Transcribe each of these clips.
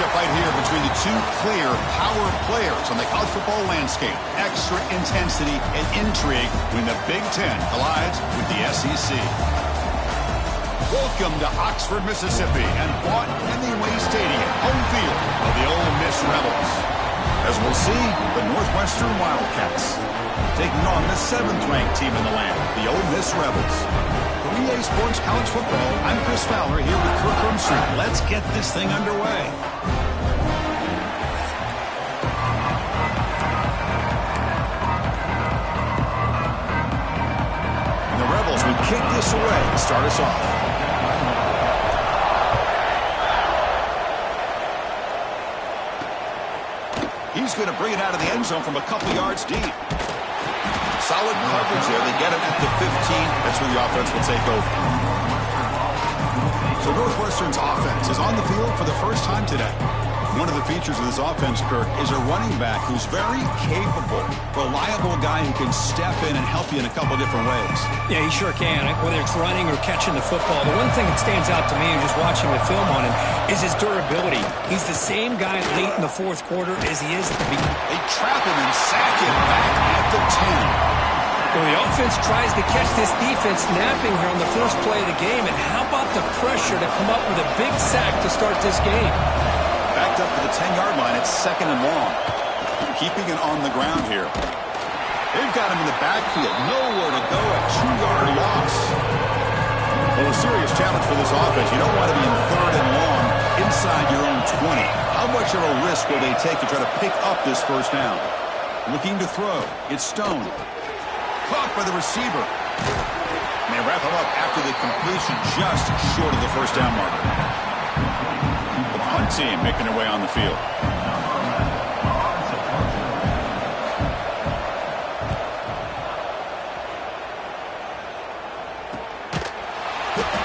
matchup right here between the two clear power players on the college football landscape. Extra intensity and intrigue when the Big Ten collides with the SEC. Welcome to Oxford, Mississippi, and Vaught-Hemingway Stadium, home field of the Ole Miss Rebels. As we'll see, the Northwestern Wildcats taking on the 7th-ranked team in the land, the Ole Miss Rebels. For EA Sports College Football, I'm Chris Fowler here with Kirk Rumstreit. Let's get this thing underway. And the Rebels will kick this away to start us off. He's going to bring it out of the end zone from a couple yards deep. Solid coverage there. They get him at the 15. That's where the offense will take over. So Northwestern's offense is on the field for the first time today. One of the features of this offense, Kirk, is a running back who's very capable, reliable guy who can step in and help you in a couple different ways. Yeah, he sure can, whether it's running or catching the football. The one thing that stands out to me, and just watching the film on him, is his durability. He's the same guy late in the fourth quarter as he is at the beginning. They trap him and sack him back at the 10. Well, the offense tries to catch this defense napping here on the first play of the game, and how about the pressure to come up with a big sack to start this game? Backed up to the 10-yard line. It's 2nd and long. Keeping it on the ground here. They've got him in the backfield. Nowhere to go. A 2-yard loss. Well, a serious challenge for this offense. You don't want to be in 3rd and long inside your own 20. How much of a risk will they take to try to pick up this first down? Looking to throw. It's Stone. Caught by the receiver. And they wrap him up after the completion just short of the first down marker. The punt team making their way on the field.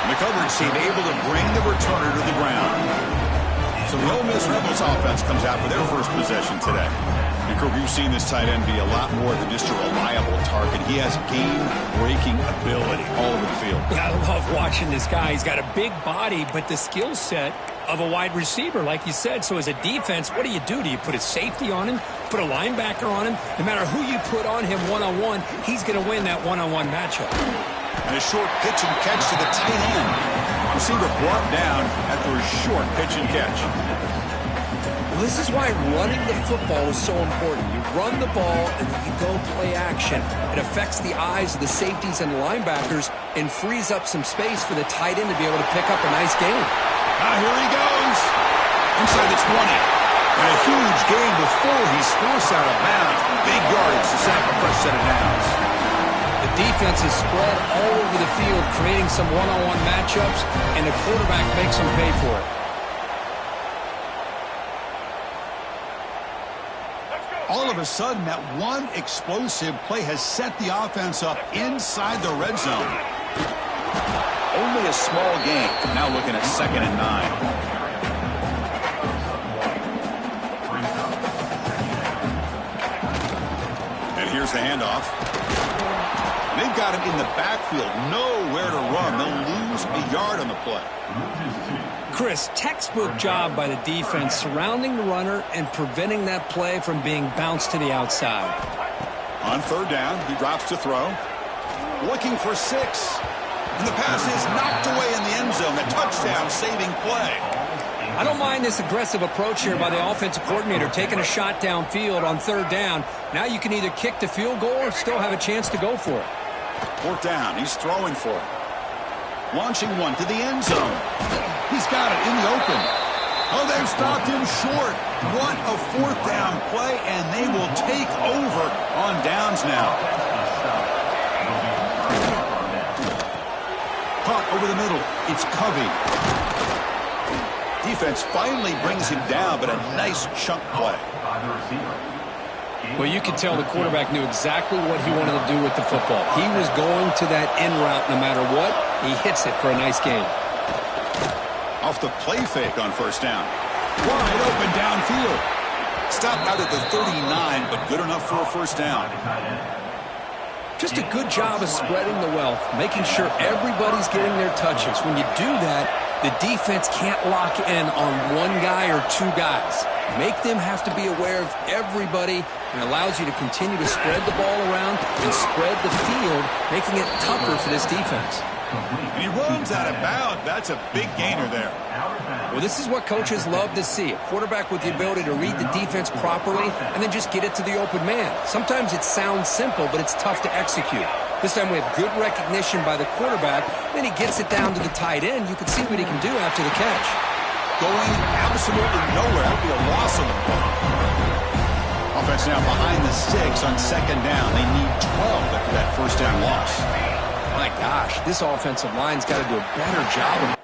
And the coverage team able to bring the returner to the ground. So the Ole Miss Rebels offense comes out for their first possession today. And Kirk, we've seen this tight end be a lot more than just a reliable target. He has game-breaking ability all over the field. Yeah, I love watching this guy. He's got a big body, but the skill set of a wide receiver, like you said. So as a defense, what do? Do you put a safety on him, put a linebacker on him? No matter who you put on him one-on-one, he's going to win that one-on-one matchup. And a short pitch and catch to the tight end. Receiver brought down after a short pitch and catch. Well, this is why running the football is so important. You run the ball and then you go play action. It affects the eyes of the safeties and linebackers and frees up some space for the tight end to be able to pick up a nice gain. Here he goes. Inside the 20. And a huge gain before he's forced out of bounds. Big yardage to sack the first set of downs. The defense is spread all over the field, creating some one-on-one matchups, and the quarterback makes them pay for it. All of a sudden, that one explosive play has set the offense up inside the red zone. Only a small gain. Now looking at 2nd and 9. And here's the handoff. They've got him in the backfield. Nowhere to run. They'll lose a yard on the play. Chris, textbook job by the defense surrounding the runner and preventing that play from being bounced to the outside. On 3rd down, he drops to throw. Looking for 6. And the pass is knocked away in the end zone. A touchdown-saving play. I don't mind this aggressive approach here by the offensive coordinator, taking a shot downfield on 3rd down. Now you can either kick the field goal or still have a chance to go for it. 4th down, he's throwing for it. Launching one to the end zone. He's got it in the open. Oh, they've stopped him short. What a 4th down play, and they will take over on downs now. Caught over the middle. It's Covey. Defense finally brings him down, but a nice chunk play. Well, you could tell the quarterback knew exactly what he wanted to do with the football. He was going to that in route no matter what. He hits it for a nice gain. Off the play fake on 1st down. Wide open downfield. Stopped out at the 39, but good enough for a 1st down. Just a good job of spreading the wealth, making sure everybody's getting their touches. When you do that, The defense can't lock in on one guy or two guys. Make them have to be aware of everybody, and allows you to continue to spread the ball around and spread the field, making it tougher for this defense. And he runs out of bounds. That's a big gainer there. Well, this is what coaches love to see. A quarterback with the ability to read the defense properly and then just get it to the open man. Sometimes it sounds simple, but it's tough to execute. This time we have good recognition by the quarterback. Then he gets it down to the tight end. You can see what he can do after the catch. Going absolutely nowhere. That would be a loss of the ball. Offense now behind the 6 on second down. They need 12 after that first down loss. My gosh, this offensive line's got to do a better job of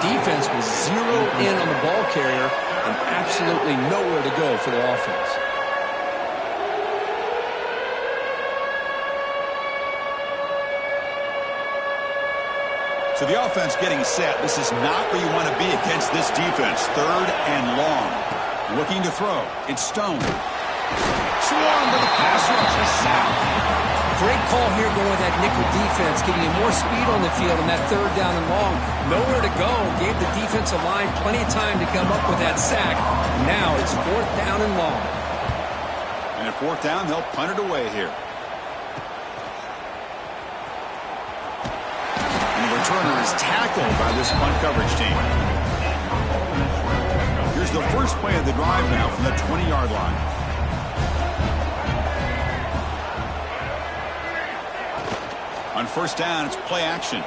defense was zeroed in on the ball carrier and absolutely nowhere to go for the offense. So the offense getting set. This is not where you want to be against this defense. Third and long. Looking to throw. It's Stone. Swarm to the pass rush. A sack. Great call here going with that nickel defense, giving you more speed on the field on that third down and long. Nowhere to go. Gave the defensive line plenty of time to come up with that sack. Now it's fourth down and long. And at fourth down, they'll punt it away here. And the returner is tackled by this punt coverage team. Here's the first play of the drive now from the 20-yard line. On first down, it's play action.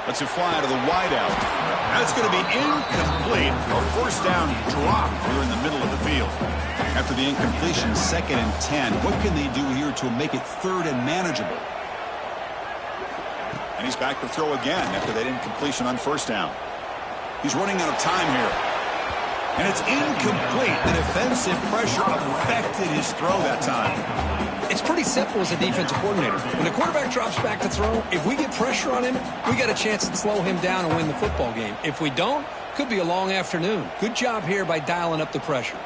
Lets it fly to the wideout. That's going to be incomplete. A first down drop here in the middle of the field. After the incompletion, 2nd and 10. What can they do here to make it third and manageable? And he's back to throw again after that incompletion on first down. He's running out of time here. And it's incomplete. The defensive pressure affected his throw that time. It's pretty simple as a defensive coordinator. When the quarterback drops back to throw, if we get pressure on him, we got a chance to slow him down and win the football game. If we don't, could be a long afternoon. Good job here by dialing up the pressure.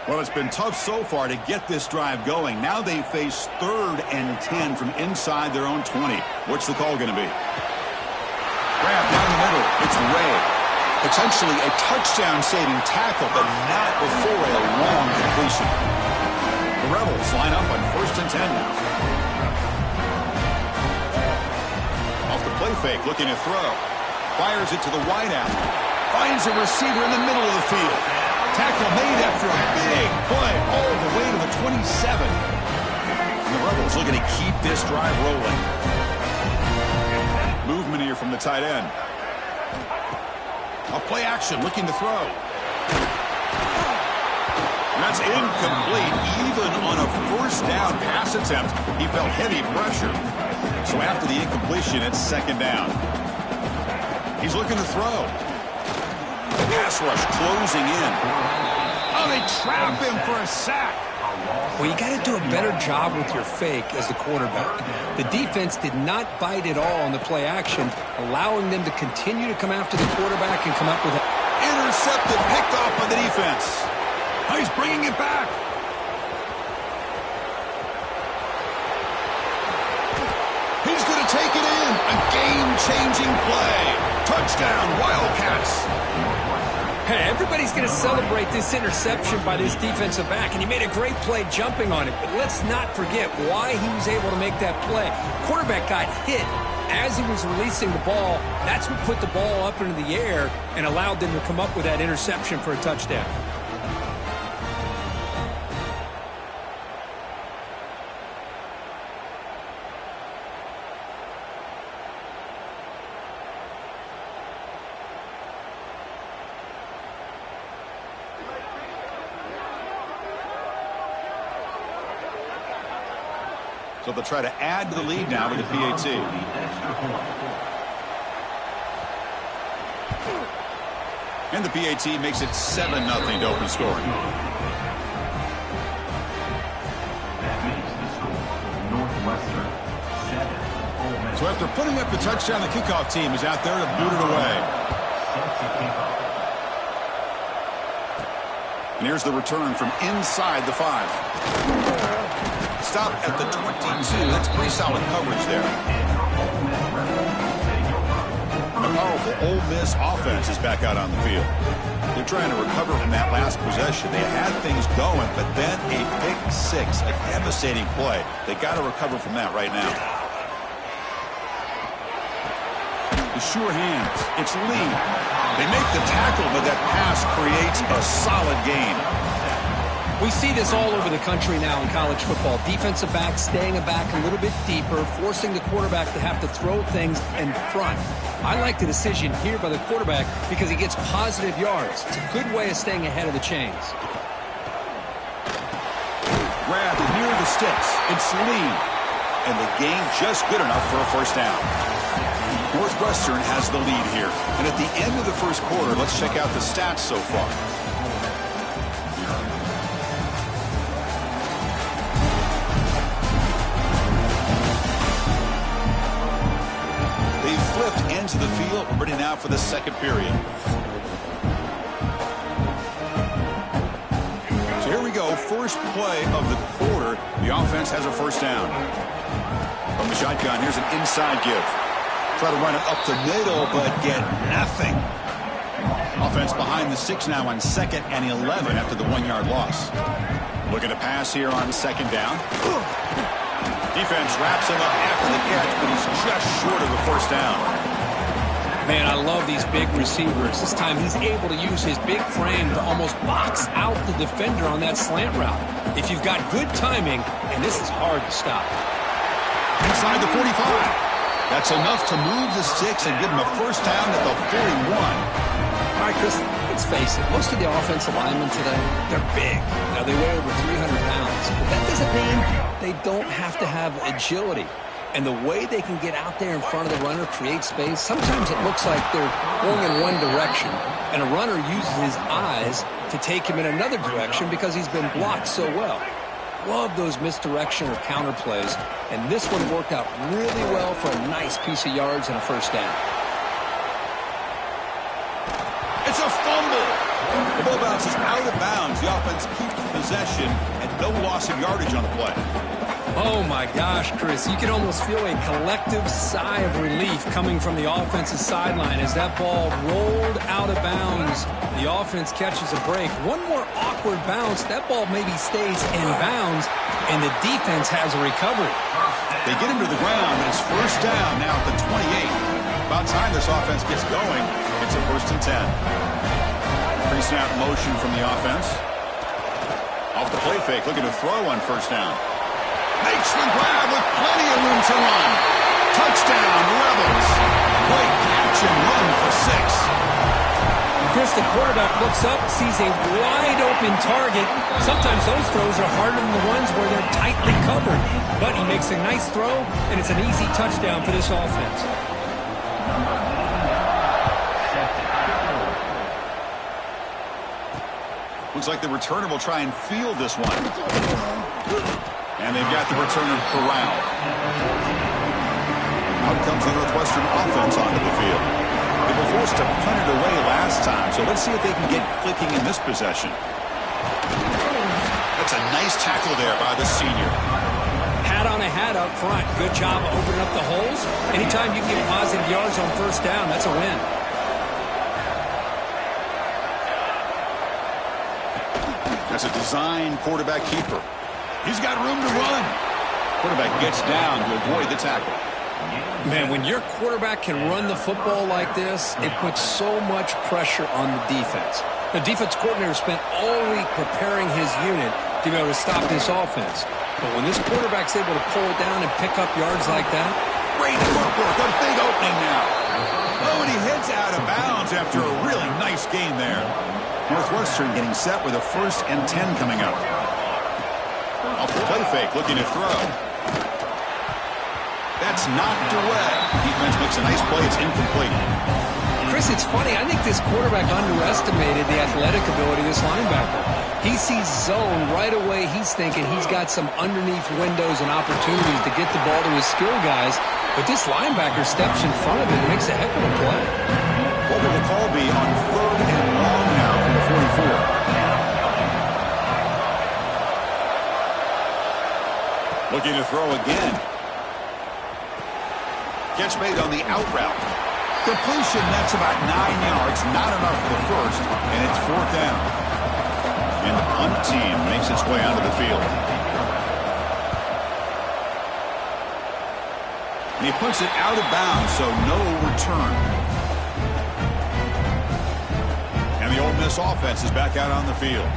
Well, it's been tough so far to get this drive going. Now they face 3rd and 10 from inside their own 20. What's the call going to be? Grab down the middle. It's Ray. Potentially a touchdown-saving tackle, but not before a long completion. The Rebels line up on 1st and 10 now. Off the play fake, looking to throw. Fires it to the wideout. Finds a receiver in the middle of the field. Tackle made after a big play all the way to the 27. And the Rebels looking to keep this drive rolling. Movement here from the tight end. A play action, looking to throw. That's incomplete. Even on a first down pass attempt, he felt heavy pressure. So after the incompletion, it's 2nd down. He's looking to throw. The pass rush closing in. Oh, they trap him for a sack. Well, you got to do a better job with your fake as the quarterback. The defense did not bite at all on the play action, allowing them to continue to come after the quarterback and come up with it. Intercepted, picked off by the defense. Oh, he's bringing it back. He's going to take it in. A game-changing play. Touchdown, Wildcats. Hey, everybody's going to celebrate this interception by this defensive back, and he made a great play jumping on it. But let's not forget why he was able to make that play. Quarterback got hit as he was releasing the ball. That's what put the ball up into the air and allowed them to come up with that interception for a touchdown. So they'll try to add to the lead now with the PAT. And the PAT makes it 7-0 to open scoring. So after putting up the touchdown, the kickoff team is out there to boot it away. And here's the return from inside the 5. Stop at the 22. That's pretty solid coverage there. A powerful Ole Miss offense is back out on the field. They're trying to recover from that last possession. They had things going, but then a pick six, a devastating play. They got to recover from that right now. The sure hands. It's Lee. They make the tackle, but that pass creates a solid gain. We see this all over the country now in college football. Defensive backs staying back a little bit deeper, forcing the quarterback to have to throw things in front. I like the decision here by the quarterback because he gets positive yards. It's a good way of staying ahead of the chains. Grabbed near the sticks. It's Lee. And the gain just good enough for a first down. Northwestern has the lead here. And at the end of the first quarter, let's check out the stats so far. They've flipped into the field, ready now for the second period. So here we go, first play of the quarter. The offense has a first down. From the shotgun, here's an inside give. Try to run it up the middle, but get nothing. Offense behind the 6 now on 2nd and 11 after the 1-yard loss. Looking to pass here on 2nd down. Defense wraps him up after the catch, but he's just short of a first down. Man, I love these big receivers. This time he's able to use his big frame to almost box out the defender on that slant route. If you've got good timing, and this is hard to stop. Inside the 45. That's enough to move the sticks and give him a first down at the 41. All right, Chris, let's face it. Most of the offensive linemen today, they're big. Now, they weigh over 300 pounds. But that doesn't mean they don't have to have agility. And the way they can get out there in front of the runner, create space, sometimes it looks like they're going in one direction. And a runner uses his eyes to take him in another direction because he's been blocked so well. Love those misdirection or counter plays, and this one worked out really well for a nice piece of yards and a first down. It's a fumble. The ball bounces out of bounds. The offense keeps possession and no loss of yardage on the play. Oh my gosh, Chris, you can almost feel a collective sigh of relief coming from the offensive sideline as that ball rolled out of bounds. The offense catches a break. One more awkward bounce, that ball maybe stays in bounds, and the defense has a recovery. They get him to the ground, and it's first down now at the 28. About time this offense gets going. It's a 1st and 10. Pre-snap motion from the offense. Off the play fake, looking to throw on first down. Makes the grab with plenty of room to run. Touchdown, Rebels. Great catch and run for 6. Chris, the quarterback looks up, sees a wide-open target. Sometimes those throws are harder than the ones where they're tightly covered. But he makes a nice throw, and it's an easy touchdown for this offense. Looks like the returner will try and field this one. And they've got the returner corralled. Out comes the Northwestern offense onto the field. They were forced to punt it away last time, so let's see if they can get clicking in this possession. That's a nice tackle there by the senior. Hat on a hat up front. Good job opening up the holes. Anytime you get positive yards on first down, that's a win. As a design quarterback keeper. He's got room to run. Quarterback gets down to avoid the tackle. Man, when your quarterback can run the football like this, it puts so much pressure on the defense. The defense coordinator spent all week preparing his unit to be able to stop this offense. But when this quarterback's able to pull it down and pick up yards like that. Great footwork, a big opening now. Oh, and he heads out of bounds after a really nice gain there. Northwestern getting set with a 1st and 10 coming up. Off the play fake, looking to throw. That's knocked away. Defense makes a nice play. It's incomplete. Chris, it's funny. I think this quarterback underestimated the athletic ability of this linebacker. He sees zone right away. He's thinking he's got some underneath windows and opportunities to get the ball to his skill guys. But this linebacker steps in front of him and makes a heck of a play. What will the call be on 3rd and long now from the 44? Looking to throw again. Catch made on the out route. Completion, that's about 9 yards. Not enough for the first, and it's 4th down. And the punt team makes its way onto the field. And he puts it out of bounds, so no return. And the Ole Miss offense is back out on the field.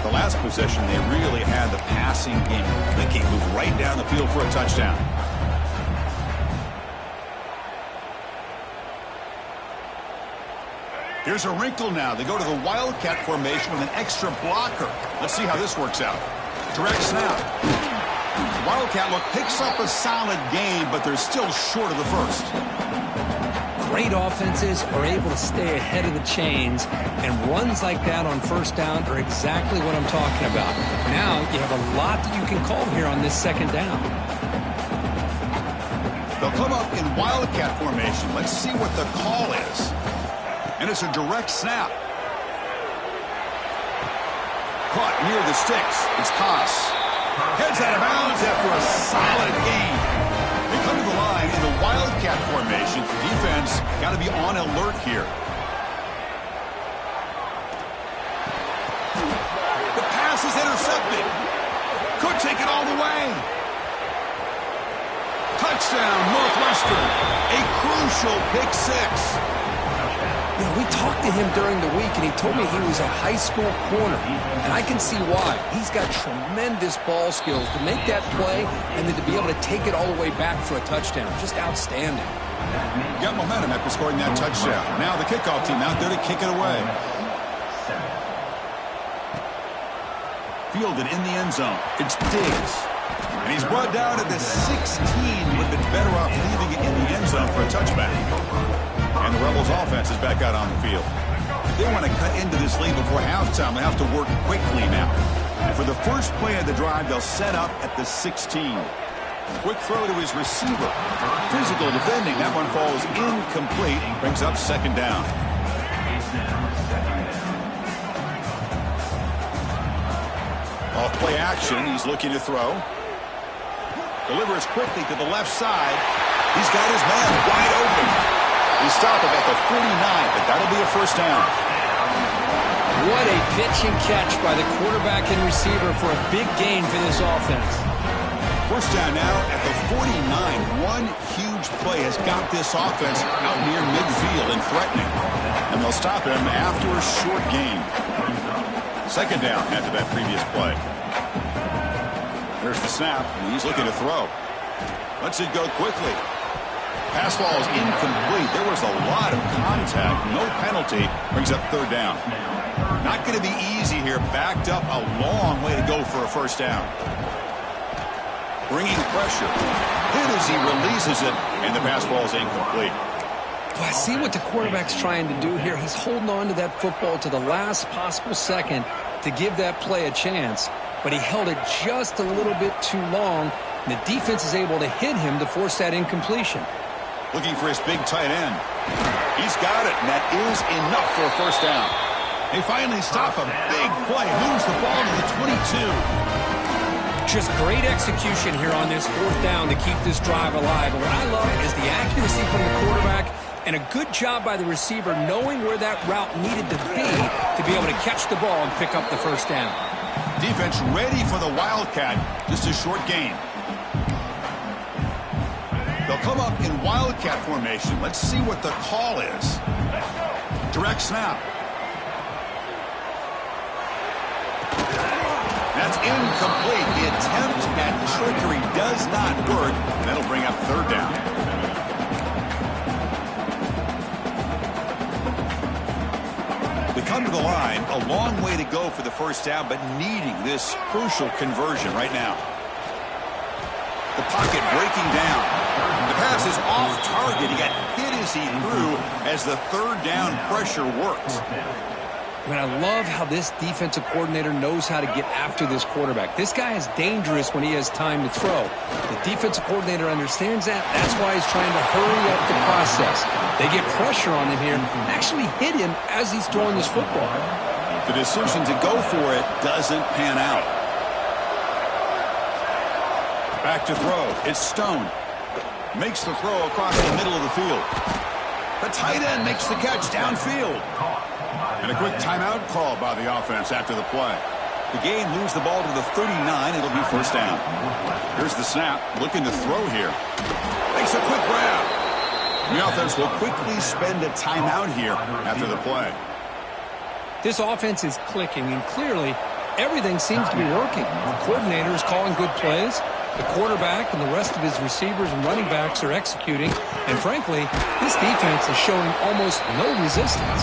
The last possession, they really had the passing game clicking, moved right down the field for a touchdown. Here's a wrinkle now. They go to the Wildcat formation with an extra blocker. Let's see how this works out. Direct snap. The Wildcat look picks up a solid gain, but they're still short of the first. Great offenses are able to stay ahead of the chains, and runs like that on 1st down are exactly what I'm talking about. Now you have a lot that you can call here on this 2nd down. They'll come up in Wildcat formation. Let's see what the call is. And it's a direct snap. Caught near the sticks. It's Haas. Heads out of bounds after a solid gain. They come to the line in the Wildcat formation. Defense got to be on alert here. The pass is intercepted. Could take it all the way. Touchdown, Northwestern. A crucial pick 6. You know, we talked to him during the week, and he told me he was a high school corner. And I can see why. He's got tremendous ball skills to make that play and then to be able to take it all the way back for a touchdown. Just outstanding. Got momentum after scoring that touchdown. Now the kickoff team out there to kick it away. Fielded in the end zone. It's Diggs. And he's brought down at the 16. Would have been better off leaving it in the end zone for a touchback. And the Rebels offense is back out on the field. If they want to cut into this lead before halftime, they have to work quickly now. And for the first play of the drive, they'll set up at the 16. Quick throw to his receiver. Physical defending. That one falls incomplete. Brings up 2nd down. Off play action. He's looking to throw. Delivers quickly to the left side. He's got his man wide open. He stopped him at the 49, but that'll be a 1st down. What a pitch and catch by the quarterback and receiver for a big gain for this offense. 1st down now at the 49. One huge play has got this offense out near midfield and threatening. And they'll stop him after a short gain. 2nd down after that previous play. There's the snap, and he's looking to throw. Lets it go quickly. Pass ball is incomplete. There was a lot of contact. No penalty. Brings up 3rd down. Not going to be easy here. Backed up a long way to go for a 1st down. Bringing pressure. Hit as he releases it, and the pass ball is incomplete. Well, I see what the quarterback's trying to do here. He's holding on to that football to the last possible second to give that play a chance. But he held it just a little bit too long, and the defense is able to hit him to force that incompletion. Looking for his big tight end. He's got it, and that is enough for a 1st down. They finally stop a big play. Moves the ball to the 22. Just great execution here on this 4th down to keep this drive alive. And what I love is the accuracy from the quarterback and a good job by the receiver knowing where that route needed to be able to catch the ball and pick up the 1st down. Defense ready for the Wildcat. Just a short gain. They'll come up in Wildcat formation. Let's see what the call is. Direct snap. That's incomplete. The attempt at trickery does not work. And that'll bring up third down. We come to the line. A long way to go for the first down, but needing this crucial conversion right now. The pocket breaking down. The pass is off target. He got hit as he threw as the third down pressure worked. I mean, I love how this defensive coordinator knows how to get after this quarterback. This guy is dangerous when he has time to throw. The defensive coordinator understands that. That's why he's trying to hurry up the process. They get pressure on him here and actually hit him as he's throwing this football. The decision to go for it doesn't pan out. Back to throw. It's Stone. Makes the throw across the middle of the field. The tight end makes the catch downfield. And a quick timeout call by the offense after the play. The game moves the ball to the 39. It'll be first down. Here's the snap. Looking to throw here. Makes a quick grab. The offense will quickly spend a timeout here after the play. This offense is clicking, and clearly everything seems to be working. The coordinator is calling good plays. The quarterback and the rest of his receivers and running backs are executing. And frankly, this defense is showing almost no resistance.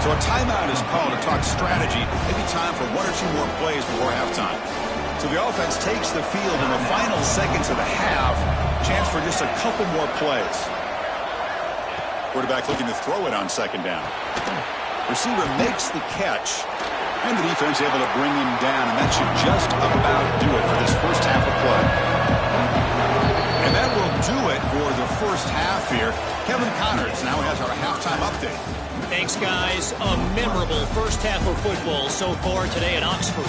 So a timeout is called to talk strategy. Maybe time for one or two more plays before halftime. So the offense takes the field in the final seconds of the half. Chance for just a couple more plays. Quarterback looking to throw it on second down. Receiver makes the catch. And the defense able to bring him down. And that should just about do it for this first half of play. And that will do it for the first half here. Kevin Connors now has our halftime update. Thanks, guys. A memorable first half of football so far today at Oxford.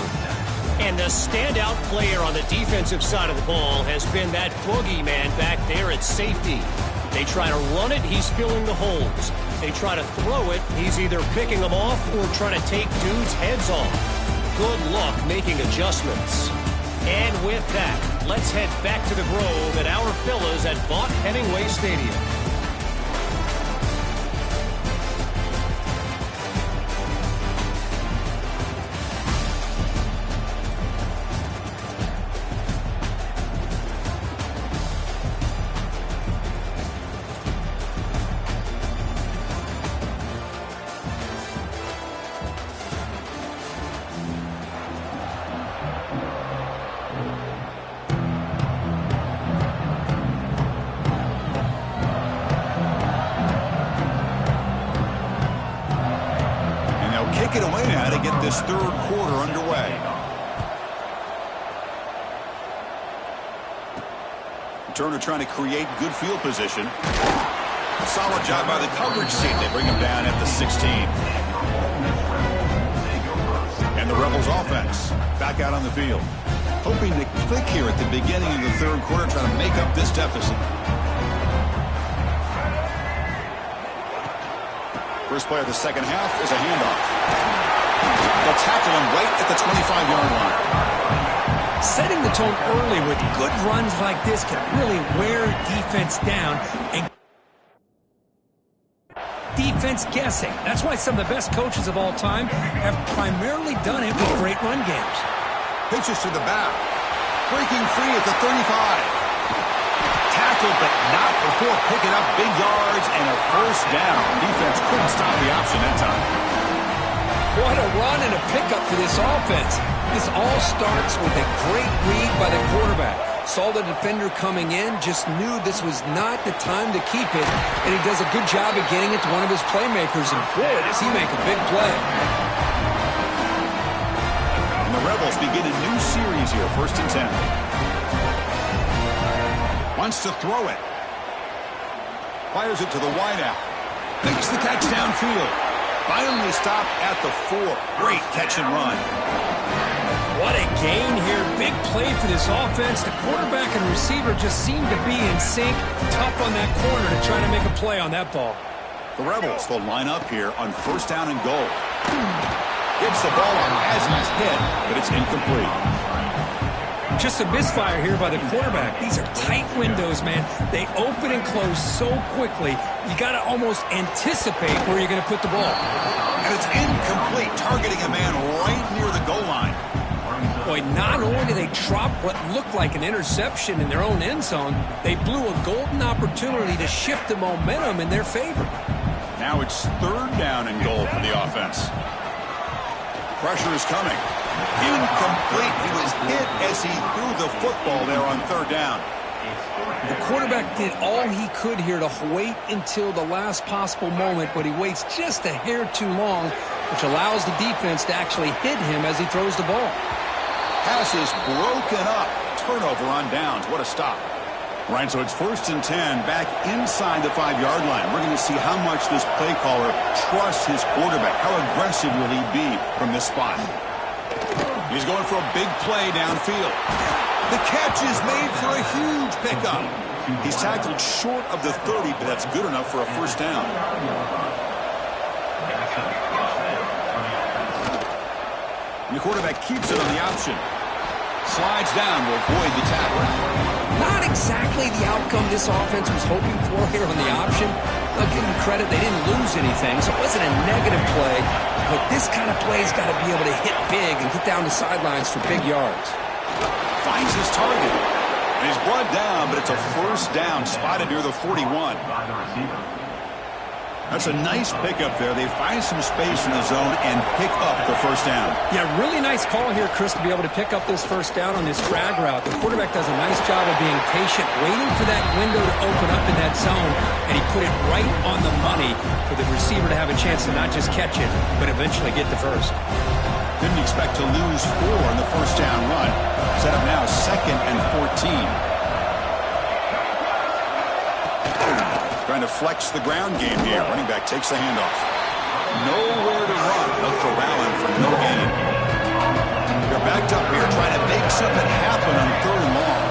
And the standout player on the defensive side of the ball has been that boogeyman back there at safety. They try to run it, he's filling the holes. They try to throw it, he's either picking them off or trying to take dudes' heads off. Good luck making adjustments. And with that, let's head back to the Grove at our fellas at Vaught Hemingway Stadium. Kick it away now to get this third quarter underway. Turner trying to create good field position. Solid job by the coverage team. They bring him down at the 16. And the Rebels offense back out on the field. Hoping to click here at the beginning of the third quarter, trying to make up this deficit. First play of the second half is a handoff. They'll tackle him right at the 25-yard line. Setting the tone early with good runs like this can really wear defense down and defense guessing. That's why some of the best coaches of all time have primarily done it with great run games. Pitches to the back. Breaking free at the 35. Tackled, but not before picking up big yards and a first down. Defense couldn't stop the option that time. What a run and a pickup for this offense. This all starts with a great read by the quarterback. Saw the defender coming in, just knew this was not the time to keep it, and he does a good job of getting it to one of his playmakers, and boy, does he make a big play. And the Rebels begin a new series here, 1st and 10. Wants to throw it. Fires it to the wideout. Makes the catch downfield. Finally stopped at the 4. Great catch and run. What a gain here. Big play for this offense. The quarterback and receiver just seem to be in sync. Tough on that corner to try to make a play on that ball. The Rebels will line up here on 1st down and goal. Gets the ball on as he's hit, but it's incomplete. Just a misfire here by the quarterback. These are tight windows, man. They open and close so quickly, you got to almost anticipate where you're going to put the ball. And it's incomplete, targeting a man right near the goal line. Boy, not only did they drop what looked like an interception in their own end zone, they blew a golden opportunity to shift the momentum in their favor. Now it's third down and goal for the offense. Pressure is coming. Incomplete. He was hit as he threw the football there on third down. The quarterback did all he could here to wait until the last possible moment, but he waits just a hair too long, which allows the defense to actually hit him as he throws the ball. Pass is broken up. Turnover on downs. What a stop. Right, so it's 1st and 10 back inside the 5-yard line. We're going to see how much this play caller trusts his quarterback. How aggressive will he be from this spot? He's going for a big play downfield. The catch is made for a huge pickup. He's tackled short of the 30, but that's good enough for a first down. And the quarterback keeps it on the option. Slides down to avoid the tackle. Not exactly the outcome this offense was hoping for here on the option. I'll give them credit, they didn't lose anything, so it wasn't a negative play. But this kind of play's got to be able to hit big and get down the sidelines for big yards. Finds his target. And he's brought down, but it's a first down spotted near the 41. That's a nice pickup there. They find some space in the zone and pick up the first down. Yeah, really nice call here, Chris, to be able to pick up this first down on this drag route. The quarterback does a nice job of being patient, waiting for that window to open up in that zone, and he put it right on the money for the receiver to have a chance to not just catch it, but eventually get the first. Didn't expect to lose 4 in the first down run. Set up now 2nd and 14. Trying to flex the ground game here. Running back takes the handoff. Nowhere to run. They'll corral him for no gain. They're backed up here trying to make something happen on 3rd and long.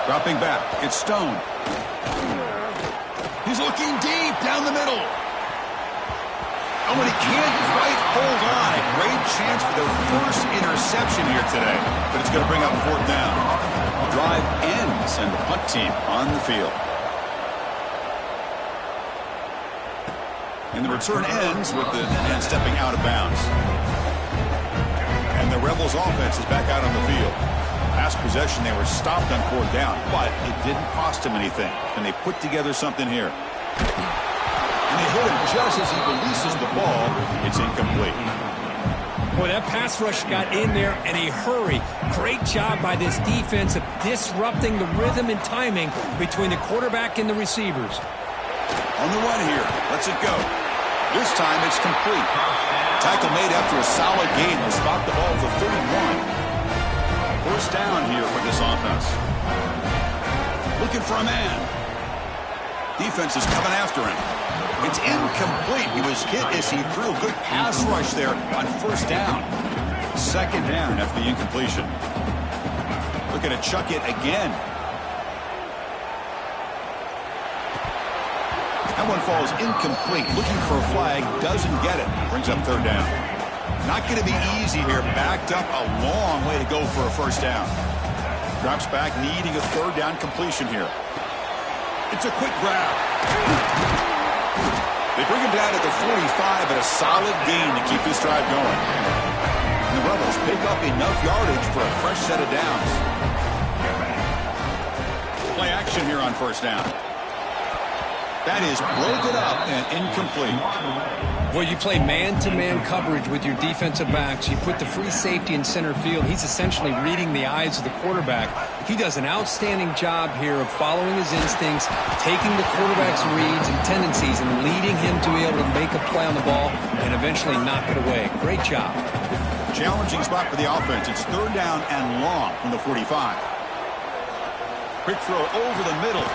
Dropping back. It's Stone. He's looking deep down the middle. Oh, and he can't quite hold on. A great chance for their first interception here today. But it's going to bring up 4th down. Drive ends and the punt team on the field. And the return ends with the man stepping out of bounds. And the Rebels offense is back out on the field. Last possession, they were stopped on 4th down, but it didn't cost them anything. And they put together something here. And they hit him just as he releases the ball. It's incomplete. Boy, that pass rush got in there in a hurry. Great job by this defense of disrupting the rhythm and timing between the quarterback and the receivers. On the run here. Lets it go. This time it's complete. Tackle made after a solid gain will spot the ball for 31. First down here for this offense. Looking for a man. Defense is coming after him. It's incomplete. He was hit as he threw. Good pass rush there on first down. 2nd down after the incompletion. Looking to chuck it again. That one falls incomplete. Looking for a flag. Doesn't get it. Brings up 3rd down. Not going to be easy here. Backed up a long way to go for a first down. Drops back, needing a 3rd down completion here. It's a quick grab. They bring him down at the 45, but a solid gain to keep this drive going. And the Rebels pick up enough yardage for a fresh set of downs. Play action here on first down. That is broken up and incomplete. Well, you play man-to-man coverage with your defensive backs. You put the free safety in center field. He's essentially reading the eyes of the quarterback. He does an outstanding job here of following his instincts, taking the quarterback's reads and tendencies, and leading him to be able to make a play on the ball and eventually knock it away. Great job. Challenging spot for the offense. It's 3rd down and long from the 45. Quick throw over the middle.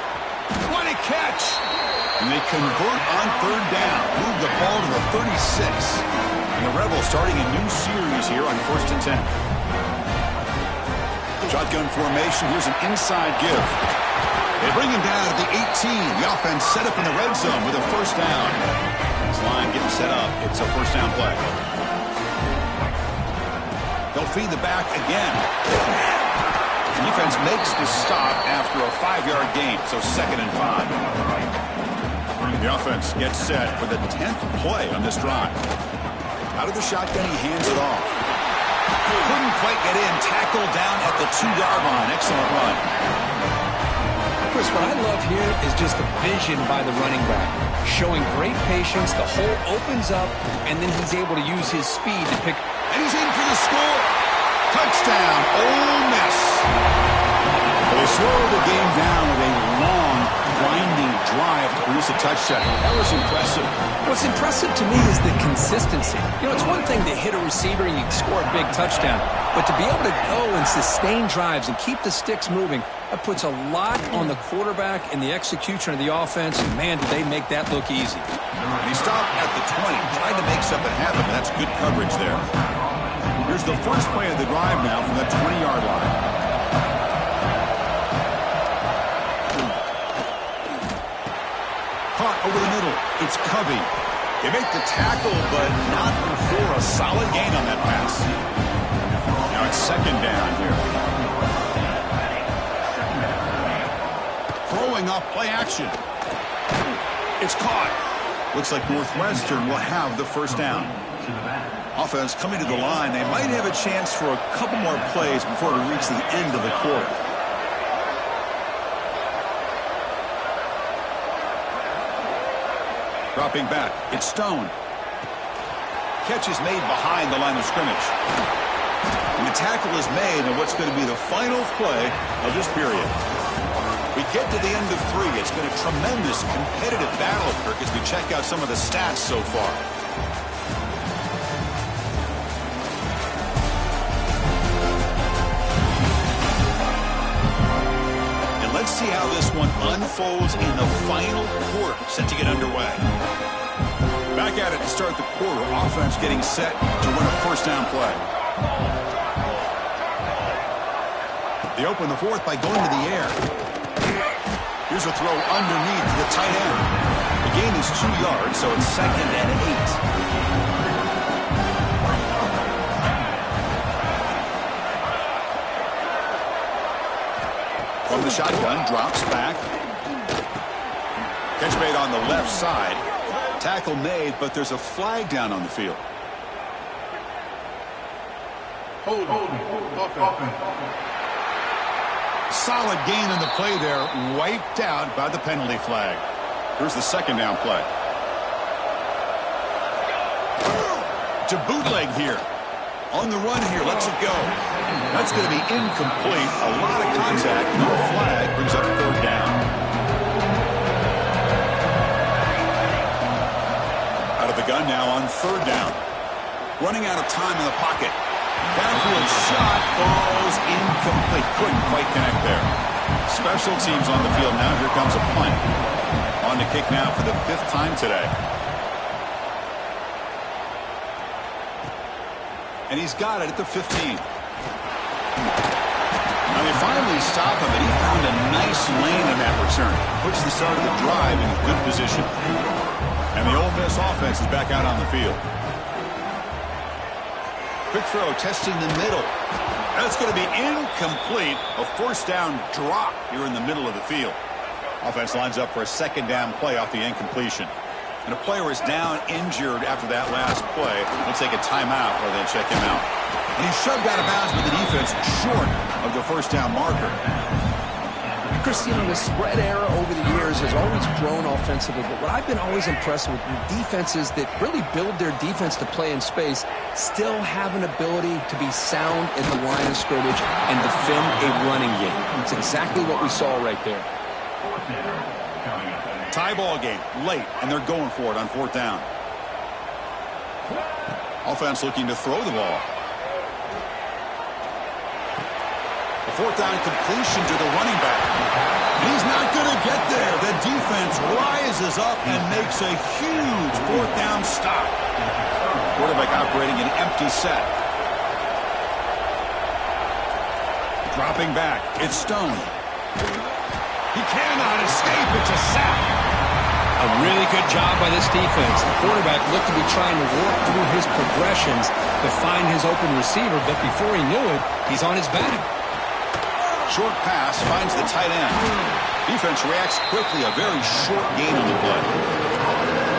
What a catch! And they convert on 3rd down. Move the ball to the 36. And the Rebels starting a new series here on 1st and 10. Shotgun formation. Here's an inside give. They bring him down at the 18. The offense set up in the red zone with a first down. Offense line getting set up. It's a first down play. They'll feed the back again. Defense makes the stop after a 5-yard gain, so 2nd and 5. The offense gets set for the 10th play on this drive. Out of the shotgun, he hands it off. Couldn't quite get in. Tackled down at the 2-yard line. Excellent run. Chris, what I love here is just the vision by the running back. Showing great patience. The hole opens up, and then he's able to use his speed to pick. And he's in for the score. Touchdown, Ole Miss. They slow the game down with a long, grinding drive to produce a touchdown. That was impressive. What's impressive to me is the consistency. You know, it's one thing to hit a receiver and you score a big touchdown, but to be able to go and sustain drives and keep the sticks moving, that puts a lot on the quarterback and the execution of the offense, and man, did they make that look easy. And he stopped at the 20, trying to make something happen, but that's good coverage there. Here's the first play of the drive now from the 20-yard line. Caught over the middle. It's Covey. They make the tackle, but not before a solid gain on that pass. Now it's 2nd down here. Throwing off play action. It's caught. Looks like Northwestern will have the first down. Offense coming to the line. They might have a chance for a couple more plays before we reach the end of the quarter. Dropping back. It's Stone. Catch is made behind the line of scrimmage. And the tackle is made on what's going to be the final play of this period. We get to the end of 3. It's been a tremendous competitive battle, Kirk, as we check out some of the stats so far. And let's see how this one unfolds in the final quarter, set to get underway. Back at it to start the quarter. Offense getting set to win a first down play. They open the 4th by going to the air. Here's a throw underneath to the tight end. The gain is 2 yards, so it's 2nd and 8. From the shotgun, drops back. Catch made on the left side. Tackle made, but there's a flag down on the field. Solid gain in the play there, wiped out by the penalty flag. Here's the 2nd down play. To bootleg here. On the run here, lets it go. That's going to be incomplete. A lot of contact, no flag, brings up 3rd down. Out of the gun now on 3rd down. Running out of time in the pocket. Downfield shot falls incomplete. Couldn't quite connect there. Special teams on the field now. Here comes a punt. On to kick now for the 5th time today. And he's got it at the 15. Now they finally stop him, and he found a nice lane in that return. Puts the start of the drive in a good position. And the Ole Miss offense is back out on the field. Quick throw, testing the middle. That's going to be incomplete. A first down drop here in the middle of the field. Offense lines up for a 2nd down play off the incompletion. And a player is down injured after that last play. We'll take a timeout or then check him out. And he's shoved out of bounds by the defense short of the first down marker. Chris, you know, the spread era over the years has always grown offensively, but what I've been always impressed with defenses that really build their defense to play in space still have an ability to be sound at the line of scrimmage and defend a running game. It's exactly what we saw right there. Tie ball game, late, and they're going for it on 4th down. Offense looking to throw the ball. A 4th down completion to the running back. And he's not going to get there. The defense rises up and makes a huge 4th down stop. Quarterback operating an empty set. Dropping back. It's Stone. He cannot escape. It's a sack. A really good job by this defense. The quarterback looked to be trying to work through his progressions to find his open receiver, but before he knew it, he's on his back. Short pass finds the tight end. Defense reacts quickly, a very short gain on the play.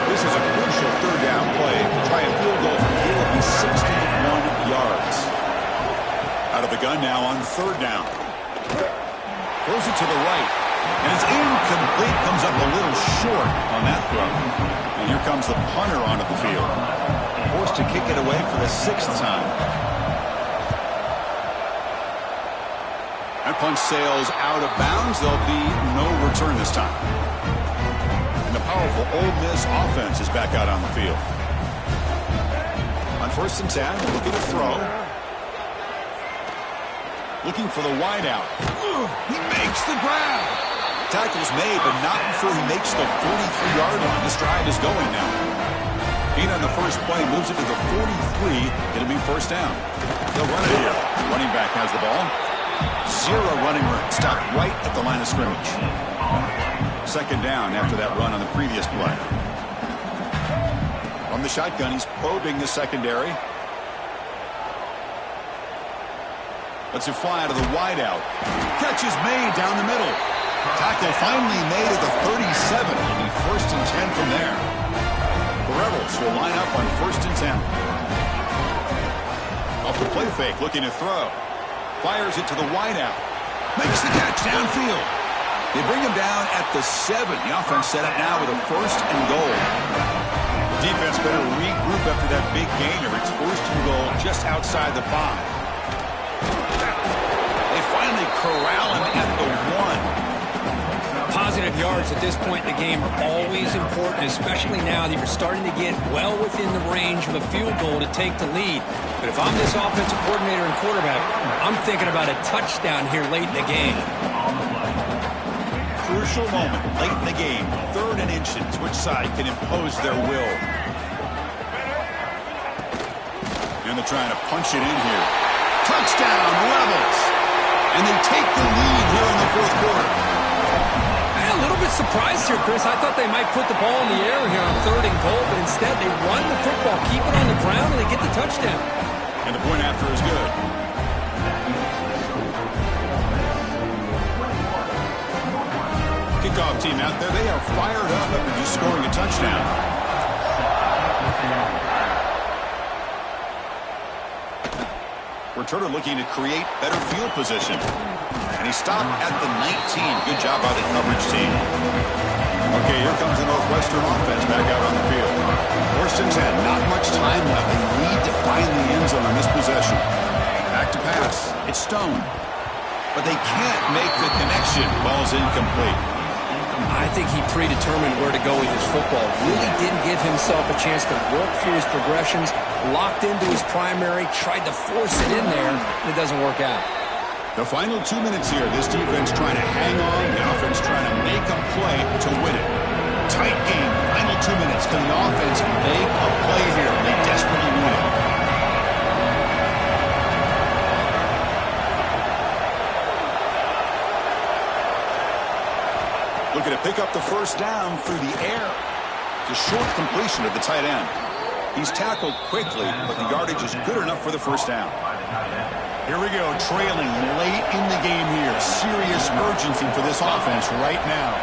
This is a crucial third down play. To try a field goal from here will be 61 yards. Out of the gun now on third down. Throws it to the right. And it's incomplete. Comes up a little short on that throw. And here comes the punter onto the field. Forced to kick it away for the 6th time. That punch sails out of bounds. There'll be no return this time. And the powerful Ole Miss offense is back out on the field. On 1st and 10, looking to throw. Looking for the wideout. He makes the grab. Tackle's made, but not before he makes the 43-yard line. This drive is going now. Being on the first play, moves it to the 43. It'll be 1st down. They'll run it here. Running back has the ball. 0 running room. Stopped right at the line of scrimmage. 2nd down after that run on the previous play. From the shotgun, he's probing the secondary. Lets it fly out of the wideout. Catch is made down the middle. Tackle finally made at the 37. It'll be 1st and 10 from there. The Rebels will line up on 1st and 10. Off the play fake, looking to throw. Fires it to the wideout. Makes the catch downfield. They bring him down at the 7. The offense set up now with a 1st and goal. The defense better regroup after that big gainer. It's 1st and goal just outside the 5. They finally corral him at the 1. Positive yards at this point in the game are always important, especially now that you're starting to get well within the range of a field goal to take the lead. But if I'm this offensive coordinator and quarterback, I'm thinking about a touchdown here late in the game. Crucial moment late in the game. 3rd and inches. Which side can impose their will? And they're trying to punch it in here. Touchdown, Rebels! And they take the lead here in the 4th quarter. A little bit surprised here, Chris. I thought they might put the ball in the air here on 3rd and goal, but instead they run the football, keep it on the ground, and they get the touchdown. And the point after is good. Kickoff team out there, they are fired up after just scoring a touchdown. Returner looking to create better field position. And he stopped at the 19. Good job by the coverage team. Okay, here comes the Northwestern offense back out on the field. 1st and 10. Not much time left. They need to find the end zone on this possession. Back to pass. It's Stone. But they can't make the connection. Ball's incomplete. I think he predetermined where to go with his football. Really didn't give himself a chance to work through his progressions. Locked into his primary. Tried to force it in there. And it doesn't work out. The final 2 minutes here. This defense trying to hang on. The offense trying to make a play to win it. Tight game. Final 2 minutes. Can the offense make a play here? They desperately need it. Looking to pick up the 1st down through the air. It's a short completion of the tight end. He's tackled quickly, but the yardage is good enough for the 1st down. Here we go, trailing late in the game here. Serious urgency for this offense right now.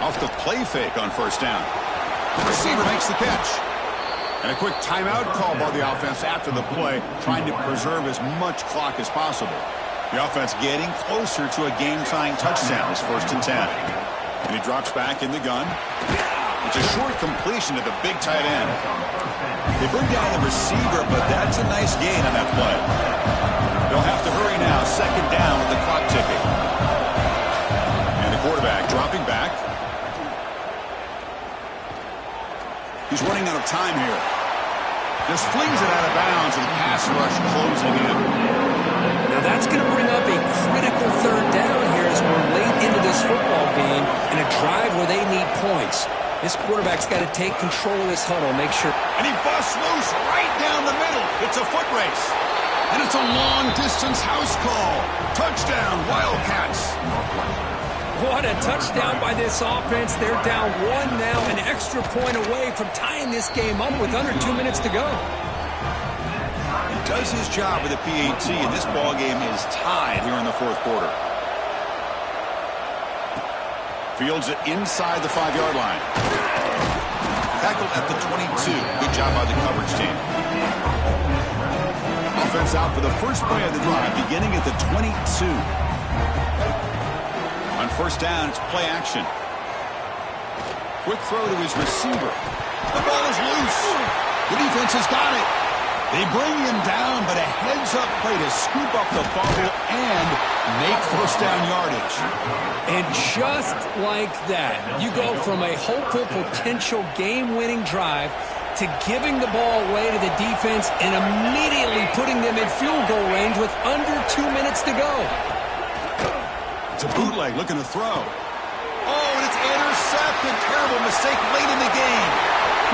Off the play fake on 1st down. The receiver makes the catch. And a quick timeout call by the offense after the play, trying to preserve as much clock as possible. The offense getting closer to a game-tying touchdown. It's 1st and 10. And he drops back in the gun. It's a short completion to the big tight end. They bring down the receiver, but that's a nice gain on that play. They'll have to hurry now. 2nd down with the clock ticking. And the quarterback dropping back. He's running out of time here. Just flings it out of bounds, and the pass rush closing in. Now that's going to bring up a critical 3rd down here as we're late into this football game in a drive where they need points. This quarterback's got to take control of this huddle, make sure. And he busts loose right down the middle. It's a foot race. And it's a long-distance house call. Touchdown, Wildcats. What a touchdown by this offense. They're down one now, an extra point away from tying this game up with under 2 minutes to go. He does his job with the PAT, and this ball game is tied here in the fourth quarter. Fields it inside the 5-yard line. Tackled at the 22. Good job by the coverage team. Offense out for the first play of the drive, beginning at the 22. On first down, it's play action. Quick throw to his receiver. The ball is loose. The defense has got it. They bring him down, but a heads-up play to scoop up the fumble and make first down yardage. And just like that, you go from a hopeful potential game-winning drive to giving the ball away to the defense and immediately putting them in field goal range with under 2 minutes to go. It's a bootleg looking to throw. Oh, and it's intercepted. Terrible mistake late in the game.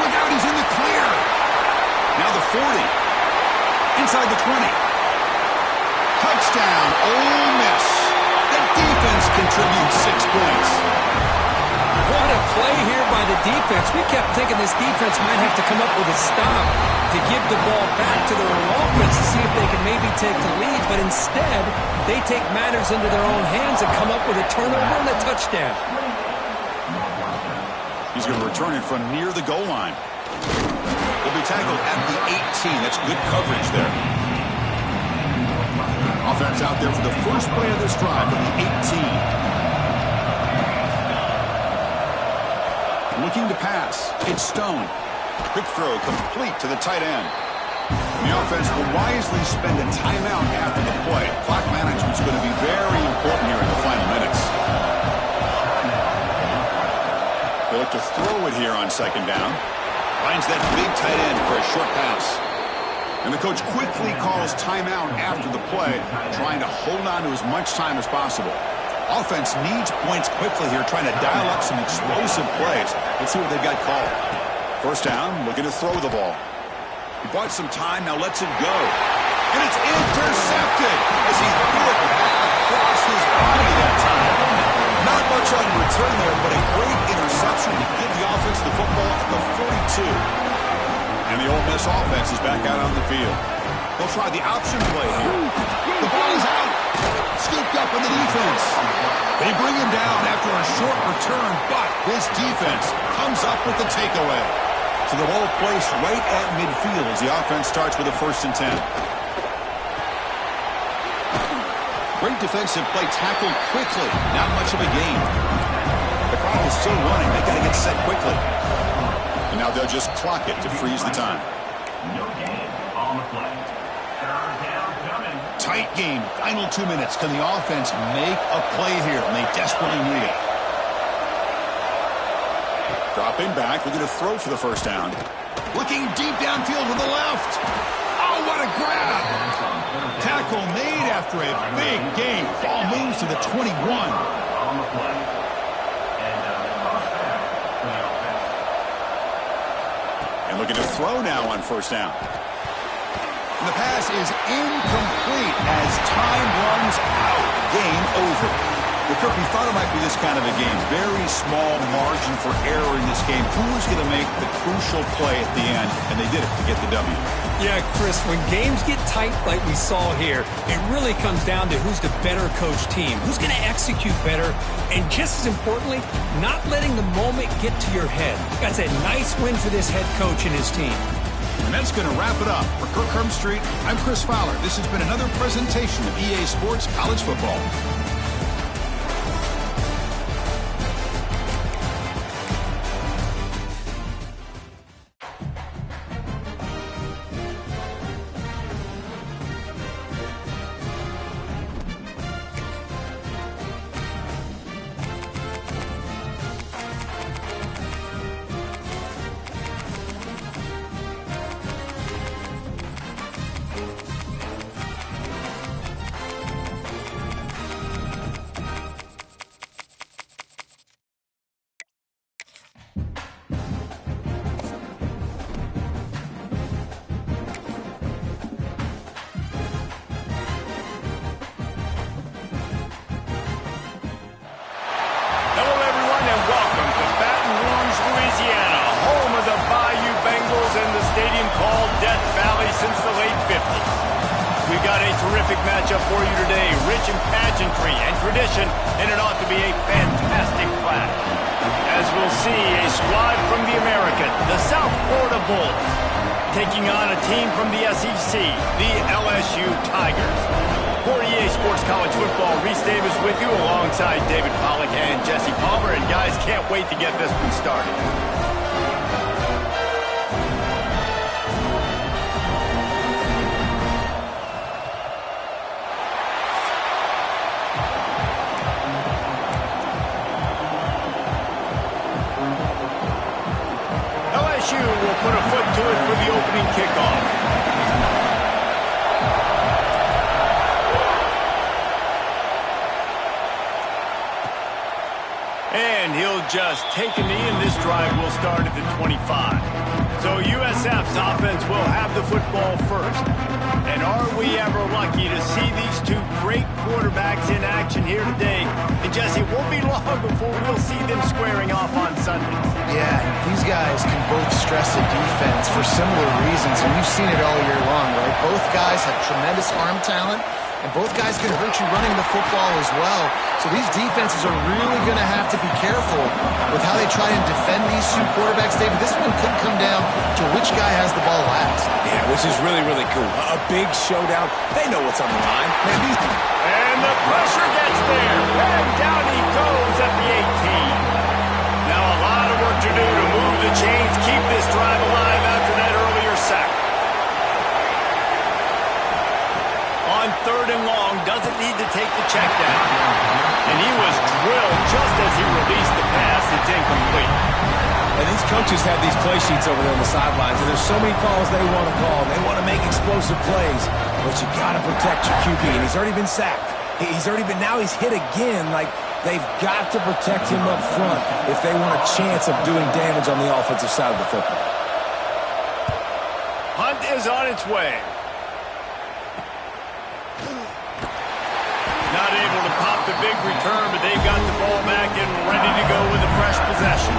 Look out, he's in the clear. Now the 40. Inside the 20. Touchdown, Ole Miss. The defense contributes 6 points. What a play here by the defense. We kept thinking this defense might have to come up with a stop to give the ball back to their own offense to see if they can maybe take the lead. But instead, they take matters into their own hands and come up with a turnover and a touchdown. He's going to return it from near the goal line. Will be tackled at the 18. That's good coverage there. Offense out there for the first play of this drive from the 18. Looking to pass. It's Stone. Quick throw complete to the tight end. And the offense will wisely spend a timeout after the play. Clock management is going to be very important here in the final minutes. They look to throw it here on second down. Finds that big tight end for a short pass. And the coach quickly calls timeout after the play, trying to hold on to as much time as possible. Offense needs points quickly here, trying to dial up some explosive plays. Let's see what they've got called. First down, looking to throw the ball. He bought some time, now lets it go. And it's intercepted as he threw it across his body that time. Not much on return there, but a great interception to give the offense the football at the 42. And the Ole Miss offense is back out on the field. They'll try the option play here. The ball is out. Scooped up in the defense. They bring him down after a short return, but this defense comes up with the takeaway. So the ball placed right at midfield as the offense starts with a 1st and 10. Great defensive play, tackled quickly. Not much of a gain. The clock is still running. They got to get set quickly. And now they'll just clock it to freeze the time. No gain on the play. Third down coming. Tight game. Final 2 minutes. Can the offense make a play here? And they desperately need it. Dropping back. We're going to throw for the first down. Looking deep downfield to the left. Oh, what a grab. Tackle made after a big gain. Ball moves to the 21. On the play. And looking to throw now on first down. And the pass is incomplete as time runs out. Game over. Well, Kirk, we thought it might be this kind of a game. Very small margin for error in this game. Who was going to make the crucial play at the end? And they did it to get the W. Yeah, Chris, when games get tight like we saw here, it really comes down to who's the better coached team, who's going to execute better, and just as importantly, not letting the moment get to your head. That's a nice win for this head coach and his team. And that's going to wrap it up. For Kirk Hermstreet, I'm Chris Fowler. This has been another presentation of EA Sports College Football. matchup for you today. Rich in pageantry and tradition, and it ought to be a fantastic clash. As we'll see, a squad from the American, the South Florida Bulls, taking on a team from the SEC, the LSU Tigers. For EA Sports College Football, Reese Davis with you alongside David Pollack and Jesse Palmer. And guys, can't wait to get this one started. LSU will put a foot to it for the opening kickoff. And he'll just take a knee, and this drive will start at the 25. So USF's offense will have the football first. And are we ever lucky to see these two great quarterbacks in action here today? And Jesse, it won't be long before we'll see them squaring off on Sunday. Yeah, these guys can both stress a defense for similar reasons, and we've seen it all year long, right? Both guys have tremendous arm talent, and both guys can hurt you running the football as well. So these defenses are really going to have to be careful with how they try and defend these two quarterbacks, David. This one could come down to which guy has the ball last. Yeah, which is really, really cool. A big showdown. They know what's on the line. Man, and the pressure gets there. And down he goes at the 18. Now a lot of work to do to move the chains, keep this drive alive after that earlier sack. On 3rd and long, doesn't need to take the check down. And he was drilled just as he released the pass. It's incomplete. And these coaches have these play sheets over there on the sidelines, and there's so many calls they want to call. They want to make explosive plays, but you got to protect your QB, and he's already been sacked. Now he's hit again. Like, they've got to protect him up front if they want a chance of doing damage on the offensive side of the football. Hunt is on its way. Not able to pop the big return, but they got the ball back and ready to go with a fresh possession.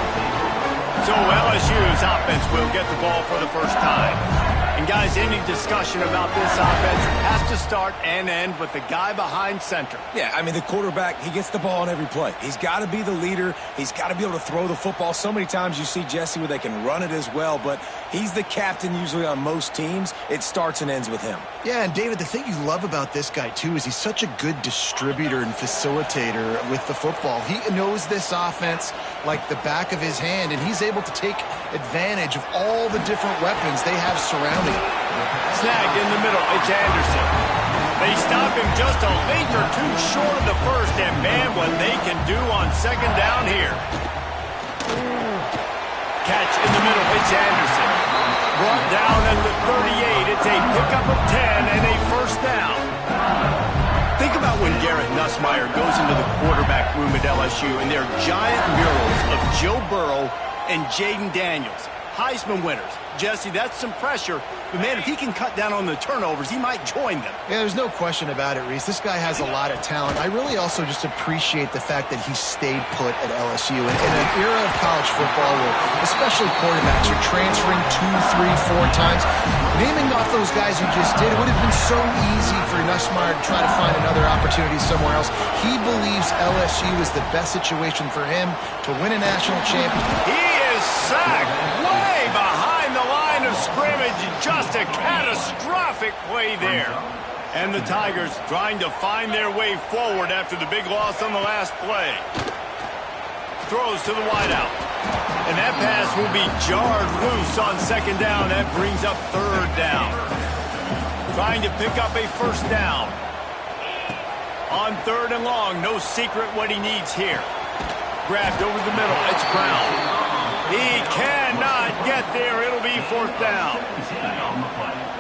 So LSU's offense will get the ball for the first time. And guys, any discussion about this offense has to start and end with the guy behind center. Yeah, I mean, the quarterback, he gets the ball on every play. He's got to be the leader. He's got to be able to throw the football. So many times you see Jesse where they can run it as well, but he's the captain usually on most teams. It starts and ends with him. Yeah, and David, the thing you love about this guy, too, is he's such a good distributor and facilitator with the football. He knows this offense like the back of his hand, and he's able to take advantage of all the different weapons they have surrounding him. Snagged in the middle, it's Anderson. They stop him just a length or two short of the first, and man, what they can do on 2nd down here. Catch in the middle, it's Anderson. Brought down at the 38, it's a pickup of 10 and a 1st down. Think about when Garrett Nussmeier goes into the quarterback room at LSU and there are giant murals of Joe Burrow and Jaden Daniels, Heisman winners. Jesse, that's some pressure. But, man, if he can cut down on the turnovers, he might join them. Yeah, there's no question about it, Reese. This guy has a lot of talent. I really also just appreciate the fact that he stayed put at LSU. And in an era of college football where especially quarterbacks are transferring 2, 3, 4 times, naming off those guys who just did, it would have been so easy for Nussmeier to try to find another opportunity somewhere else. He believes LSU is the best situation for him to win a national championship. He is sacked way behind the line of scrimmage. Just a catastrophic play there. And the Tigers trying to find their way forward after the big loss on the last play. Throws to the wideout. And that pass will be jarred loose on 2nd down. That brings up 3rd down. Trying to pick up a 1st down. On 3rd and long, no secret what he needs here. Grabbed over the middle. It's Brown. He cannot get there. It'll be 4th down.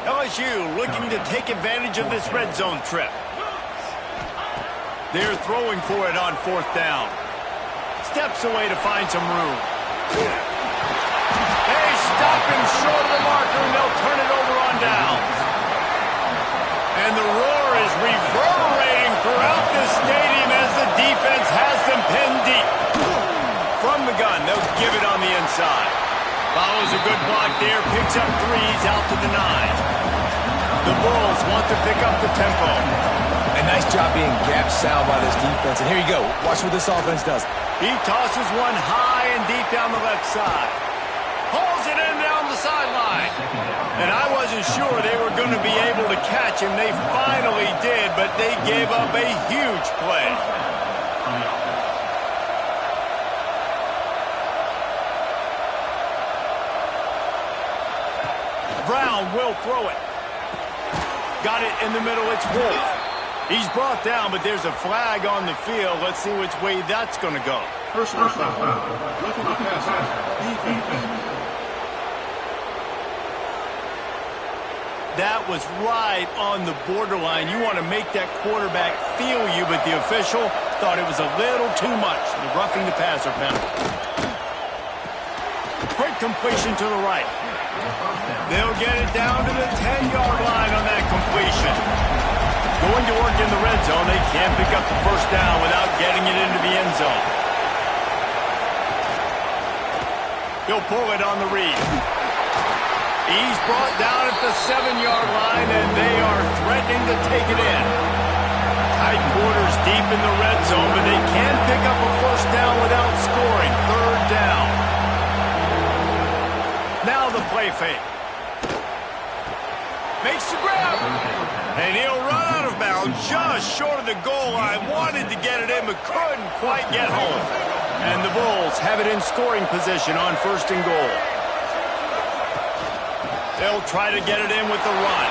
LSU looking to take advantage of this red zone trip. They're throwing for it on 4th down. Steps away to find some room. They stop him short of the marker, and they'll turn it over on downs. And the roar is reverberating throughout this stadium as the defense has them pinned deep. From the gun, they'll give it on the inside. Follows a good block there, picks up 3s out to the 9. The Bulls want to pick up the tempo. A nice job being gap sound by this defense. And here you go. Watch what this offense does. He tosses one high and deep down the left side. Pulls it in down the sideline. And I wasn't sure they were going to be able to catch him. They finally did, but they gave up a huge play. Brown will throw it. Got it in the middle. It's Wolf. He's brought down, but there's a flag on the field. Let's see which way that's going to go. Personal foul. Roughing the passer. Defense. That was right on the borderline. You want to make that quarterback feel you, but the official thought it was a little too much. The roughing the passer penalty. Quick completion to the right. They'll get it down to the 10-yard line on that completion. Going to work in the red zone. They can't pick up the first down without getting it into the end zone. He'll pull it on the read. He's brought down at the 7-yard line, and they are threatening to take it in. Tight quarters deep in the red zone, but they can pick up a first down without scoring. Third down. Now the play fake. Makes the grab. And he'll run out of bounds just short of the goal line. Wanted to get it in, but couldn't quite get home. And the Bulls have it in scoring position on first and goal. They'll try to get it in with the run.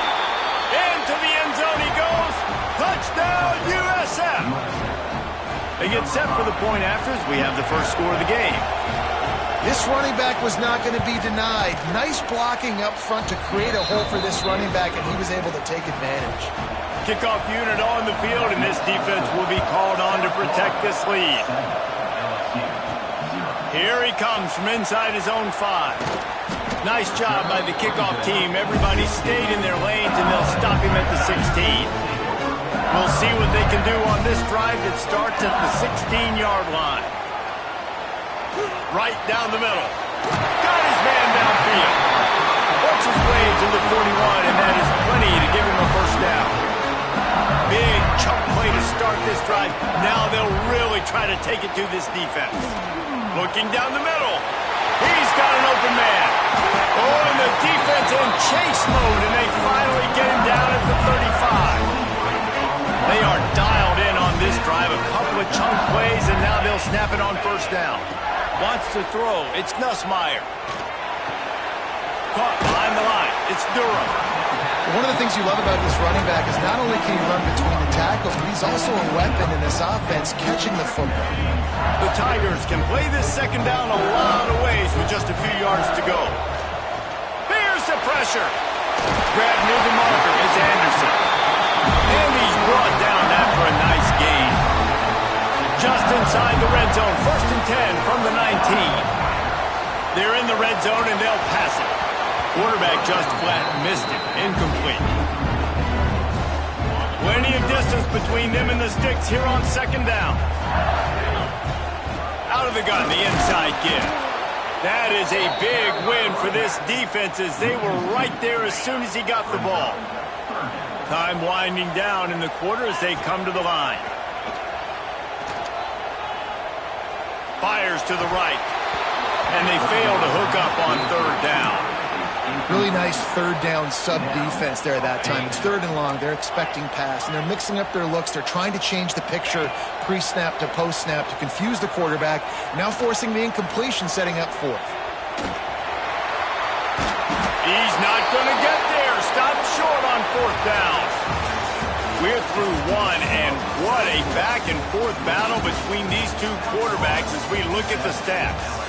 Into the end zone he goes. Touchdown, USF. They get set for the point after as we have the first score of the game. This running back was not going to be denied. Nice blocking up front to create a hole for this running back, and he was able to take advantage. Kickoff unit on the field, and this defense will be called on to protect this lead. Here he comes from inside his own 5. Nice job by the kickoff team. Everybody stayed in their lanes, and they'll stop him at the 16. We'll see what they can do on this drive that starts at the 16-yard line. Right down the middle. Got his man downfield. Works his way to the 41, and that is plenty to give him a first down. Big chunk play to start this drive. Now they'll really try to take it to this defense. Looking down the middle. He's got an open man. Oh, and the defense in chase mode, and they finally get him down at the 35. They are dialed in on this drive. A couple of chunk plays, and now they'll snap it on first down. Wants to throw. It's Nussmeier. Caught behind the line. It's Durham. One of the things you love about this running back is not only can he run between the tackles, but he's also a weapon in this offense, catching the football. The Tigers can play this second down a lot of ways with just a few yards to go. Here's the pressure. Grab near the marker. It's Anderson. And he's brought down after a nice gain. Just inside the red zone. First and 10 from the 19. They're in the red zone, and they'll pass it. Quarterback just flat missed it. Incomplete. Plenty of distance between them and the sticks here on second down. Out of the gun, the inside give. That is a big win for this defense as they were right there as soon as he got the ball. Time winding down in the quarter as they come to the line. Fires to the right. And they fail to hook up on third down. Really nice third down sub-defense there that time. It's third and long. They're expecting pass, and they're mixing up their looks. They're trying to change the picture pre-snap to post-snap to confuse the quarterback, now forcing the incompletion, setting up fourth. He's not going to get there. Stop short on fourth down. We're through one, and what a back-and-forth battle between these two quarterbacks as we look at the stats.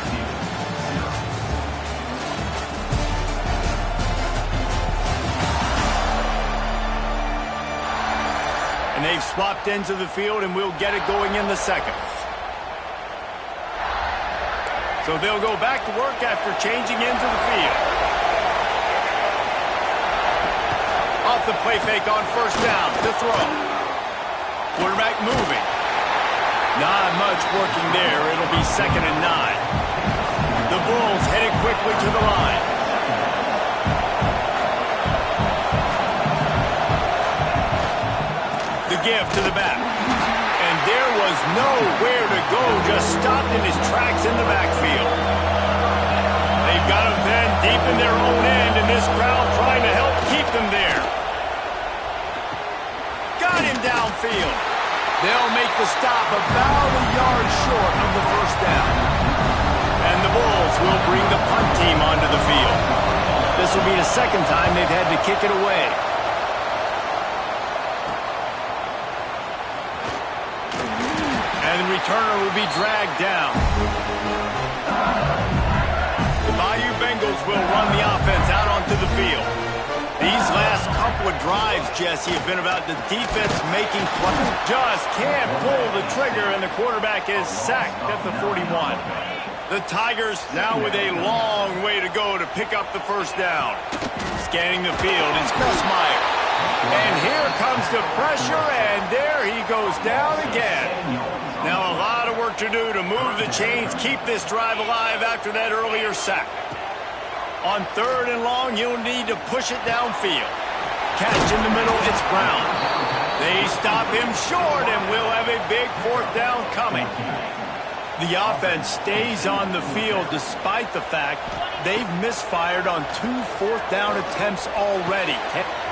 And they've swapped ends of the field, and we'll get it going in the second. So they'll go back to work after changing ends of the field. Off the play fake on first down to throw. Quarterback moving. Not much working there. It'll be 2nd and 9. The Bulls headed quickly to the line. The give to the back. And there was nowhere to go, just stopped in his tracks in the backfield. They've got him then deep in their own end, and this crowd trying to help keep them there. Got him downfield. They'll make the stop about a yard short of the first down. And the Bulls will bring the punt team onto the field. This will be the second time they've had to kick it away. And the returner will be dragged down. The Bayou Bengals will run the offense out onto the field. These last couple of drives, Jesse, have been about the defense making plays. Just can't pull the trigger, and the quarterback is sacked at the 41. The Tigers now with a long way to go to pick up the first down. Scanning the field is Meyer. And here comes the pressure, and there he goes down again. Now a lot of work to do to move the chains, keep this drive alive after that earlier sack. On 3rd and long, you'll need to push it downfield. Catch in the middle, it's Brown. They stop him short, and we'll have a big 4th down coming. The offense stays on the field despite the fact they've misfired on 2 4th down attempts already.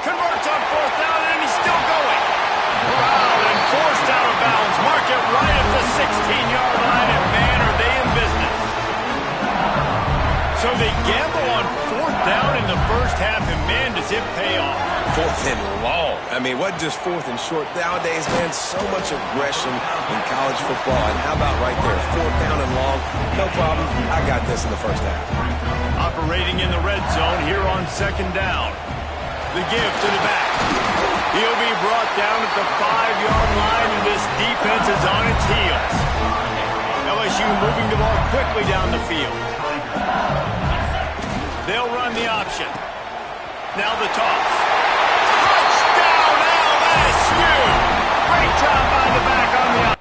Converts on 4th down, and he's still going. Corralled and forced out of bounds. Mark it right at the 16-yard line, and man, are they in business. So they gamble on 4th down in the first half, and man, does it pay off. 4th and long. I mean, what just 4th and short? Nowadays, man, so much aggression in college football. And how about right there, 4th down and long? No problem. I got this in the first half. Operating in the red zone here on 2nd down. The give to the back. He'll be brought down at the 5-yard line, and this defense is on its heels. LSU moving the ball quickly down the field. They'll run the option. Now the toss. Touchdown, LSU! Great job by the back on the option.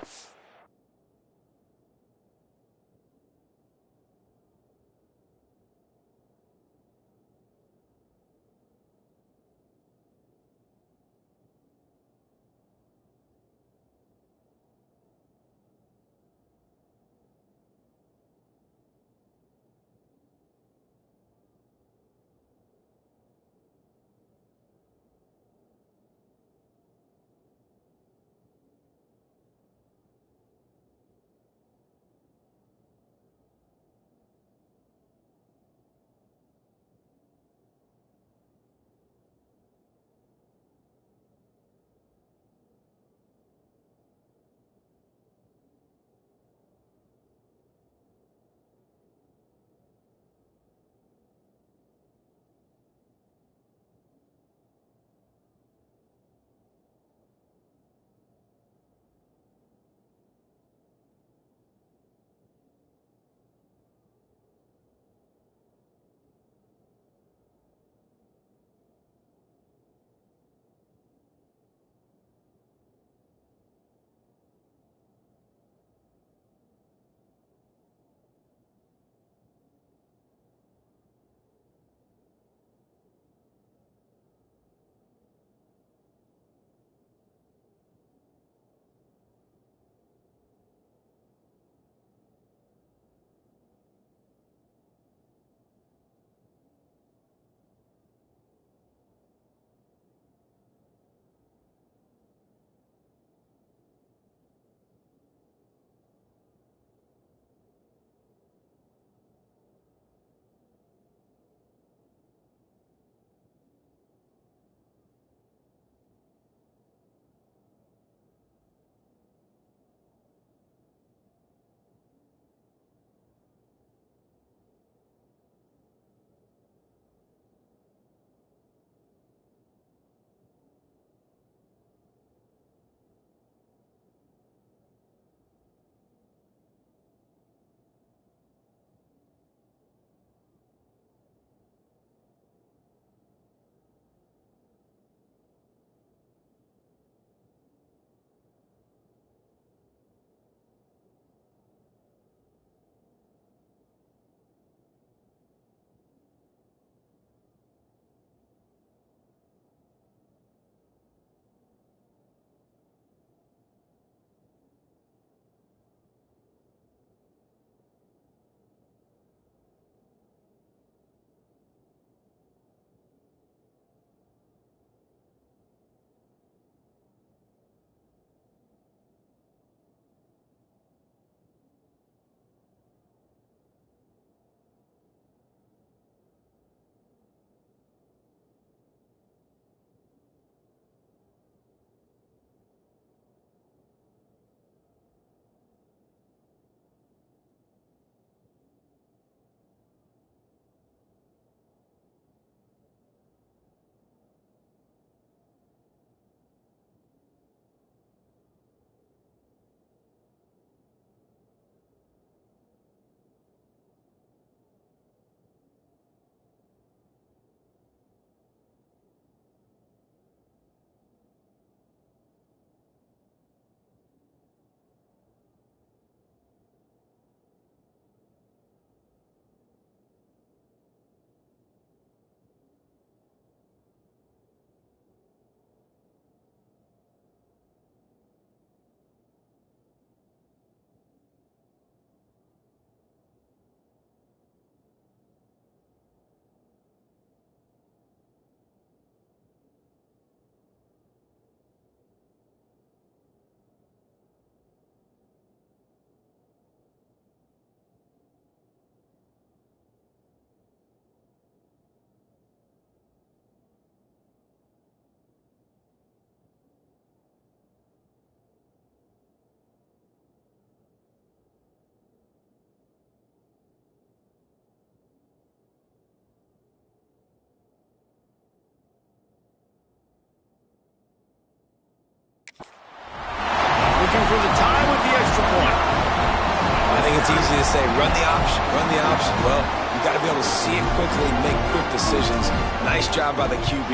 easy to say, run the option, run the option. Well, you got to be able to see it quickly and make quick decisions. Nice job by the QB,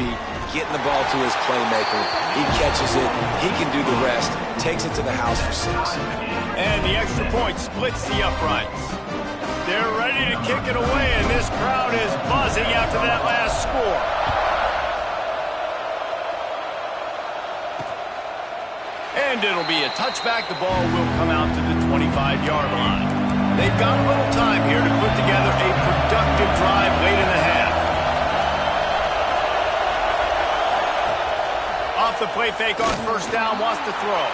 getting the ball to his playmaker. He catches it. He can do the rest. Takes it to the house for 6. And the extra point splits the uprights. They're ready to kick it away, and this crowd is buzzing after that last score. And it'll be a touchback. The ball will come out to the 25-yard line. They've got a little time here to put together a productive drive late in the half. Off the play fake on first down, wants to throw.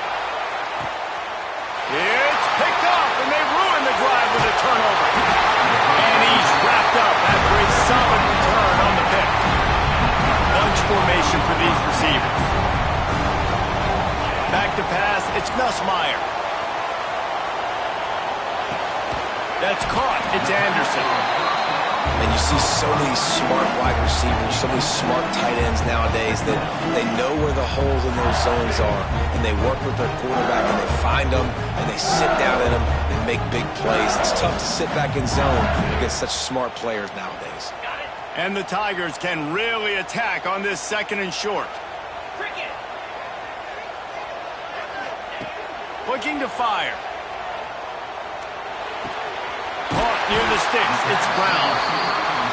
It's picked off, and they ruin the drive with a turnover. And he's wrapped up after a solid return on the pick. Bunch formation for these receivers. Back to pass, it's Nussmeier. That's caught, it's Anderson. And you see so many smart wide receivers, so many smart tight ends nowadays that they know where the holes in those zones are, and they work with their quarterback, and they find them, and they sit down in them and make big plays. It's tough to sit back in zone against such smart players nowadays. And the Tigers can really attack on this 2nd and short. Looking to fire. Caught near the sticks. It's Brown.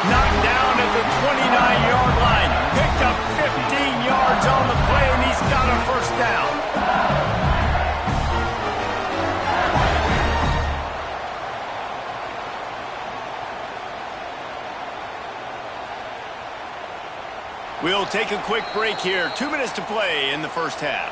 Knocked down at the 29-yard line. Picked up 15 yards on the play, and he's got a first down. We'll take a quick break here. 2 minutes to play in the first half.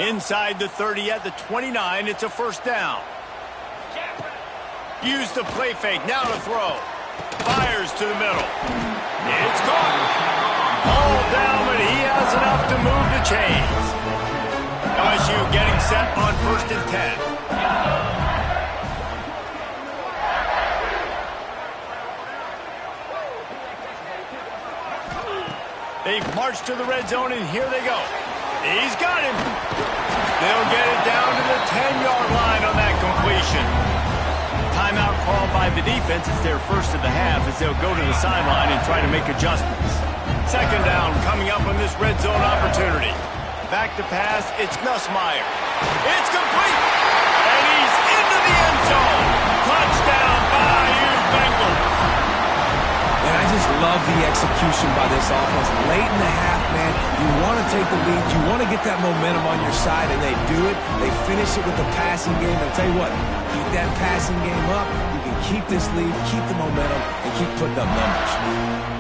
Inside the 30 at the 29, it's a first down. Use the play fake, now to throw. Fires to the middle. It's caught. All down, but he has enough to move the chains. LSU getting set on 1st and 10. They've marched to the red zone, and here they go. He's got him. They'll get it down to the 10-yard line on that completion. Timeout called by the defense. It's their first of the half as they'll go to the sideline and try to make adjustments. 2nd down coming up on this red zone opportunity. Back to pass. It's Nussmeier. It's complete. And he's into the end zone. Touchdown by Bengals. And I just love the execution by this offense. Late in the half, man, you want to take the lead. You want to get that momentum on your side, and they do it. They finish it with the passing game. I'll tell you what, keep that passing game up. You can keep this lead, keep the momentum, and keep putting up numbers.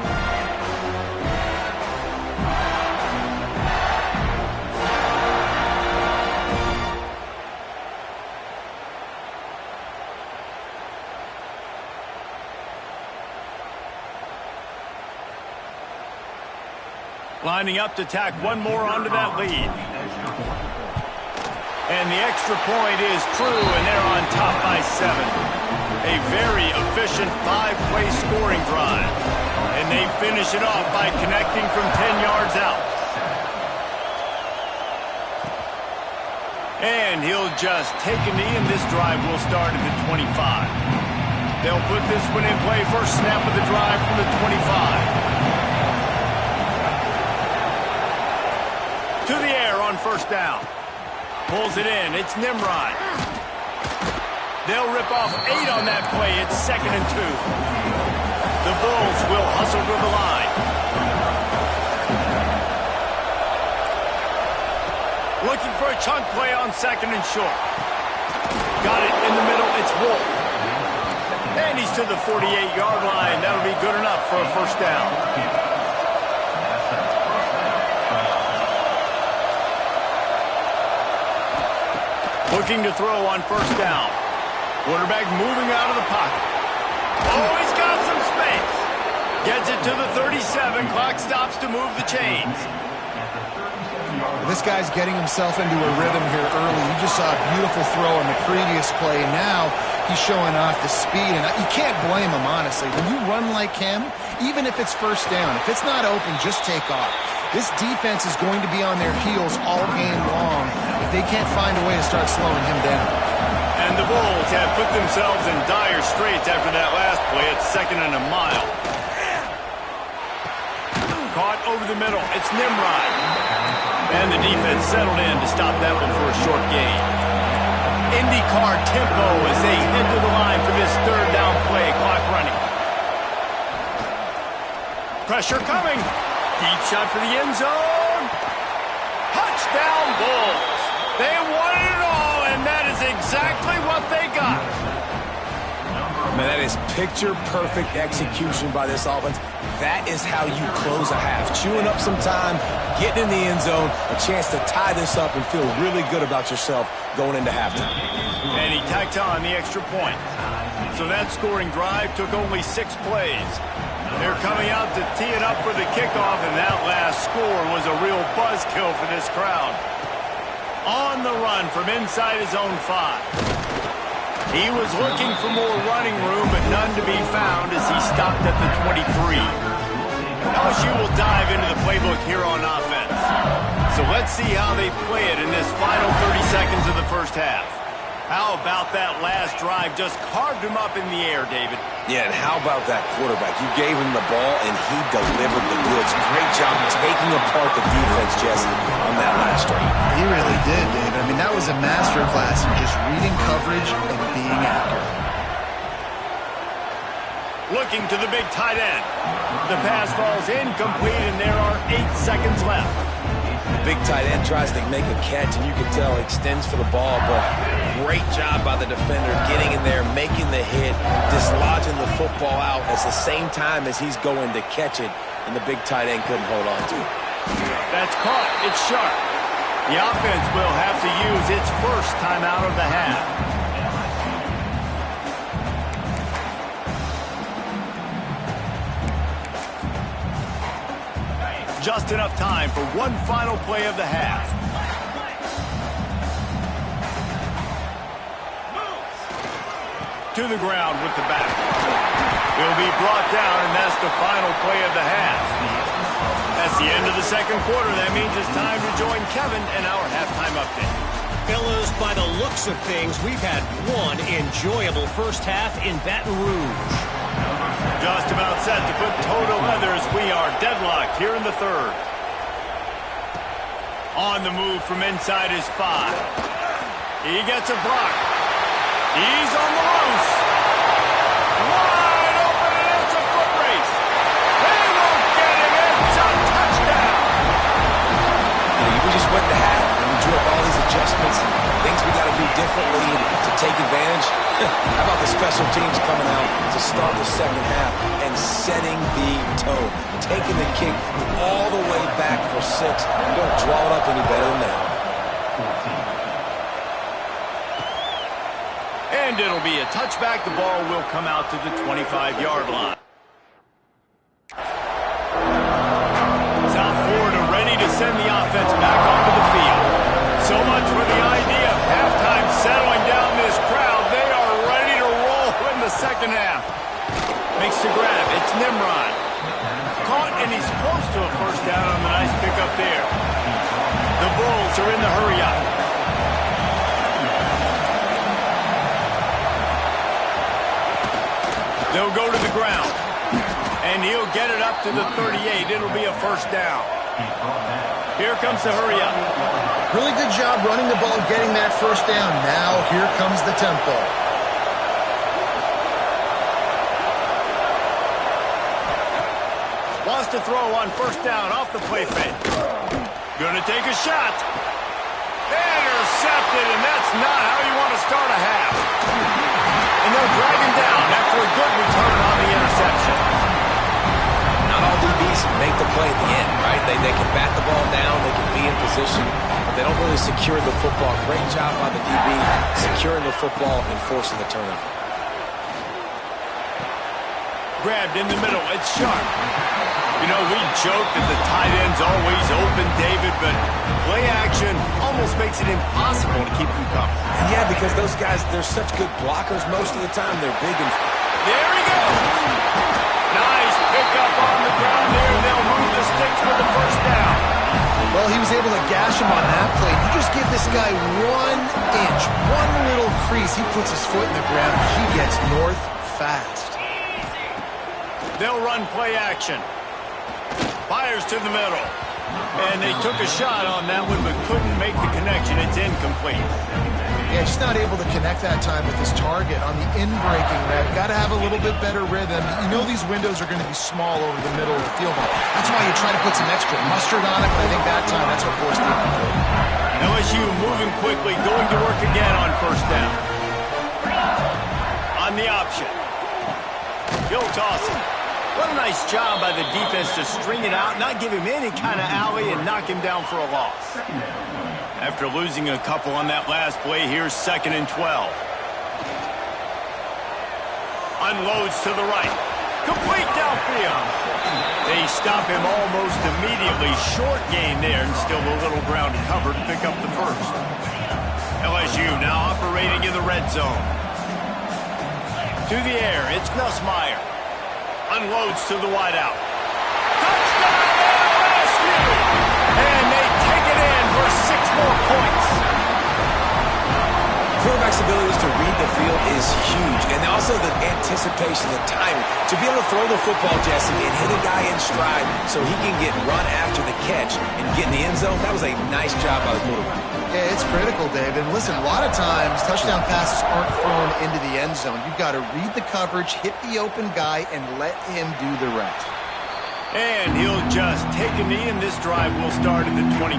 Lining up to tack one more onto that lead. And the extra point is true, and they're on top by 7. A very efficient 5-play scoring drive. And they finish it off by connecting from 10 yards out. And he'll just take a knee, and this drive will start at the 25. They'll put this one in play. First snap of the drive from the 25. To the air on first down. Pulls it in. It's Nimrod. They'll rip off 8 on that play. It's 2nd and 2. The Bulls will hustle to the line. Looking for a chunk play on 2nd and short. Got it in the middle. It's Wolf. And he's to the 48-yard line. That'll be good enough for a first down. Looking to throw on first down. Quarterback moving out of the pocket. Oh, he's got some space. Gets it to the 37. Clock stops to move the chains. This guy's getting himself into a rhythm here early. You just saw a beautiful throw in the previous play. Now he's showing off the speed, and you can't blame him, honestly. When you run like him, even if it's first down, if it's not open, just take off. This defense is going to be on their heels all game long if they can't find a way to start slowing him down. And the Bulls have put themselves in dire straits after that last play. It's 2nd and a mile. Caught over the middle. It's Nimrod. And the defense settled in to stop that one for a short gain. IndyCar tempo as they head to the line for this 3rd down play. Clock running. Pressure coming. Deep shot for the end zone. Touchdown Bulls. They wanted it all, and that is exactly what they got. Man, that is picture-perfect execution by this offense. That is how you close a half. Chewing up some time, getting in the end zone, a chance to tie this up and feel really good about yourself going into halftime. And he tacked on the extra point. So that scoring drive took only 6 plays. They're coming out to tee it up for the kickoff, and that last score was a real buzzkill for this crowd. On the run from inside his own 5. He was looking for more running room, but none to be found as he stopped at the 23. LSU will dive into the playbook here on offense. So let's see how they play it in this final 30 seconds of the first half. How about that last drive? Just carved him up in the air, David. Yeah, and how about that quarterback? You gave him the ball, and he delivered the goods. Great job taking apart the defense, Jesse, on that last drive. He really did, David. I mean, that was a masterclass in just reading coverage and being accurate. Looking to the big tight end. The pass falls incomplete, and there are 8 seconds left. The big tight end tries to make a catch, and you can tell he extends for the ball, but great job by the defender getting in there, making the hit, dislodging the football out at the same time as he's going to catch it, and the big tight end couldn't hold on to it. That's caught. It's sharp. The offense will have to use its first timeout of the half. Just enough time for one final play of the half. To the ground with the back. He'll be brought down, and that's the final play of the half. That's the end of the second quarter. That means it's time to join Kevin in our halftime update. Fellas, by the looks of things, we've had one enjoyable first half in Baton Rouge. Just about set to put total leathers. We are deadlocked here in the 3rd. On the move from inside his 5. He gets a block. He's on the loose. Wide open, and it's a foot race. They won't get him. It's a touchdown. We just went to half, and we drew up all these adjustments and things we got to do differently to take advantage. How about the special teams coming out to start the second half and setting the tone, taking the kick all the way back for 6. You don't draw it up any better than that. And it'll be a touchback. The ball will come out to the 25-yard line. South Florida ready to send the offense back onto the field. So much for the idea of halftime settling down this crowd. They are ready to roll in the second half. Makes the grab. It's Nimrod. Caught, and he's close to a first down on the nice pickup there. The Bulls are in the hurry-up. They'll go to the ground. And he'll get it up to the 38. It'll be a first down. Here comes the hurry-up. Really good job running the ball, getting that first down. Now here comes the tempo. Wants to throw on first down off the play fake. Gonna take a shot. Intercepted, and that's not how you want to start a half. And they'll drag him down after a good return on the interception. Not all DBs make the play at the end, right? They can bat the ball down, they can be in position, but they don't really secure the football. Great job by the DB securing the football and forcing the turnover. grabbed in the middle. It's sharp. You know, we joke that the tight end's always open, David, but play action almost makes it impossible to keep them covered. Yeah, because those guys, they're such good blockers most of the time. They're big and... There he goes. Nice pickup on the ground there. They'll move the sticks for the first down. Well, he was able to gash him on that play. You just give this guy 1 inch, one little crease. He puts his foot in the ground. He gets north fast. They'll run play action. Fires to the middle. And they took a shot on that one, but couldn't make the connection. It's incomplete. Yeah, just not able to connect that time with his target on the in-breaking route. Got to have a little bit better rhythm. You know these windows are going to be small over the middle of the field. That's why you try to put some extra mustard on it, but I think that time that's what forced the incomplete. LSU moving quickly, going to work again on first down. On the option. He'll toss it. What a nice job by the defense to string it out, not give him any kind of alley, and knock him down for a loss. After losing a couple on that last play, here's 2nd and 12. Unloads to the right. Complete downfield. They stop him almost immediately. Short gain there, and still a little ground to cover to pick up the first. LSU now operating in the red zone. To the air, it's Nussmeier. Unloads to the wideout. Touchdown, LSU! And they take it in for 6 more points. Quarterback's abilities to read the field is huge, and also the anticipation, the timing. To be able to throw the football, Jesse, and hit a guy in stride so he can get run after the catch and get in the end zone, that was a nice job by the quarterback. Yeah, it's critical, David. And listen, a lot of times touchdown passes aren't thrown into the end zone. You've got to read the coverage, hit the open guy, and let him do the rest. And he'll just take a knee, and this drive will start at the 25.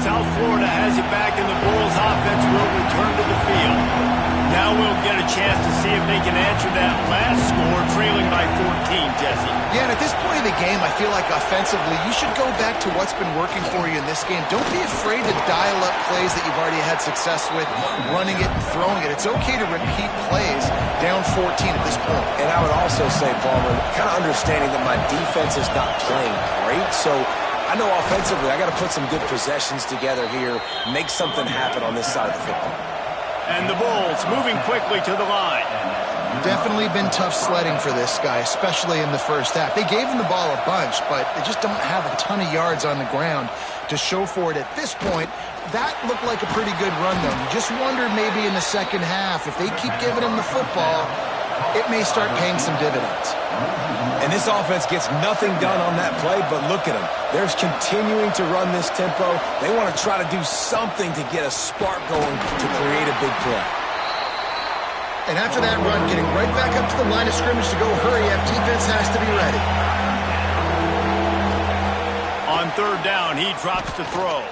South Florida has it back, and the Bulls offense will return to the field. Now we'll get a chance to see if they can answer that last score, trailing by 14, Jesse. Yeah, and at this point in the game, I feel like offensively, you should go back to what's been working for you in this game. Don't be afraid to dial up plays that you've already had success with, running it and throwing it. It's okay to repeat plays down 14 at this point. And I would also say, Palmer, kind of understanding that my defense is not playing great, so I know offensively I got to put some good possessions together here, make something happen on this side of the football. And the Bulls moving quickly to the line. Definitely been tough sledding for this guy, especially in the first half. They gave him the ball a bunch, but they just don't have a ton of yards on the ground to show for it at this point. That looked like a pretty good run, though. You just wonder maybe in the second half, if they keep giving him the football, it may start paying some dividends. And this offense gets nothing done on that play, but look at them. They're continuing to run this tempo. They want to try to do something to get a spark going to create a big play. And after that run, getting right back up to the line of scrimmage to go hurry up, defense has to be ready. On third down, he drops to throw.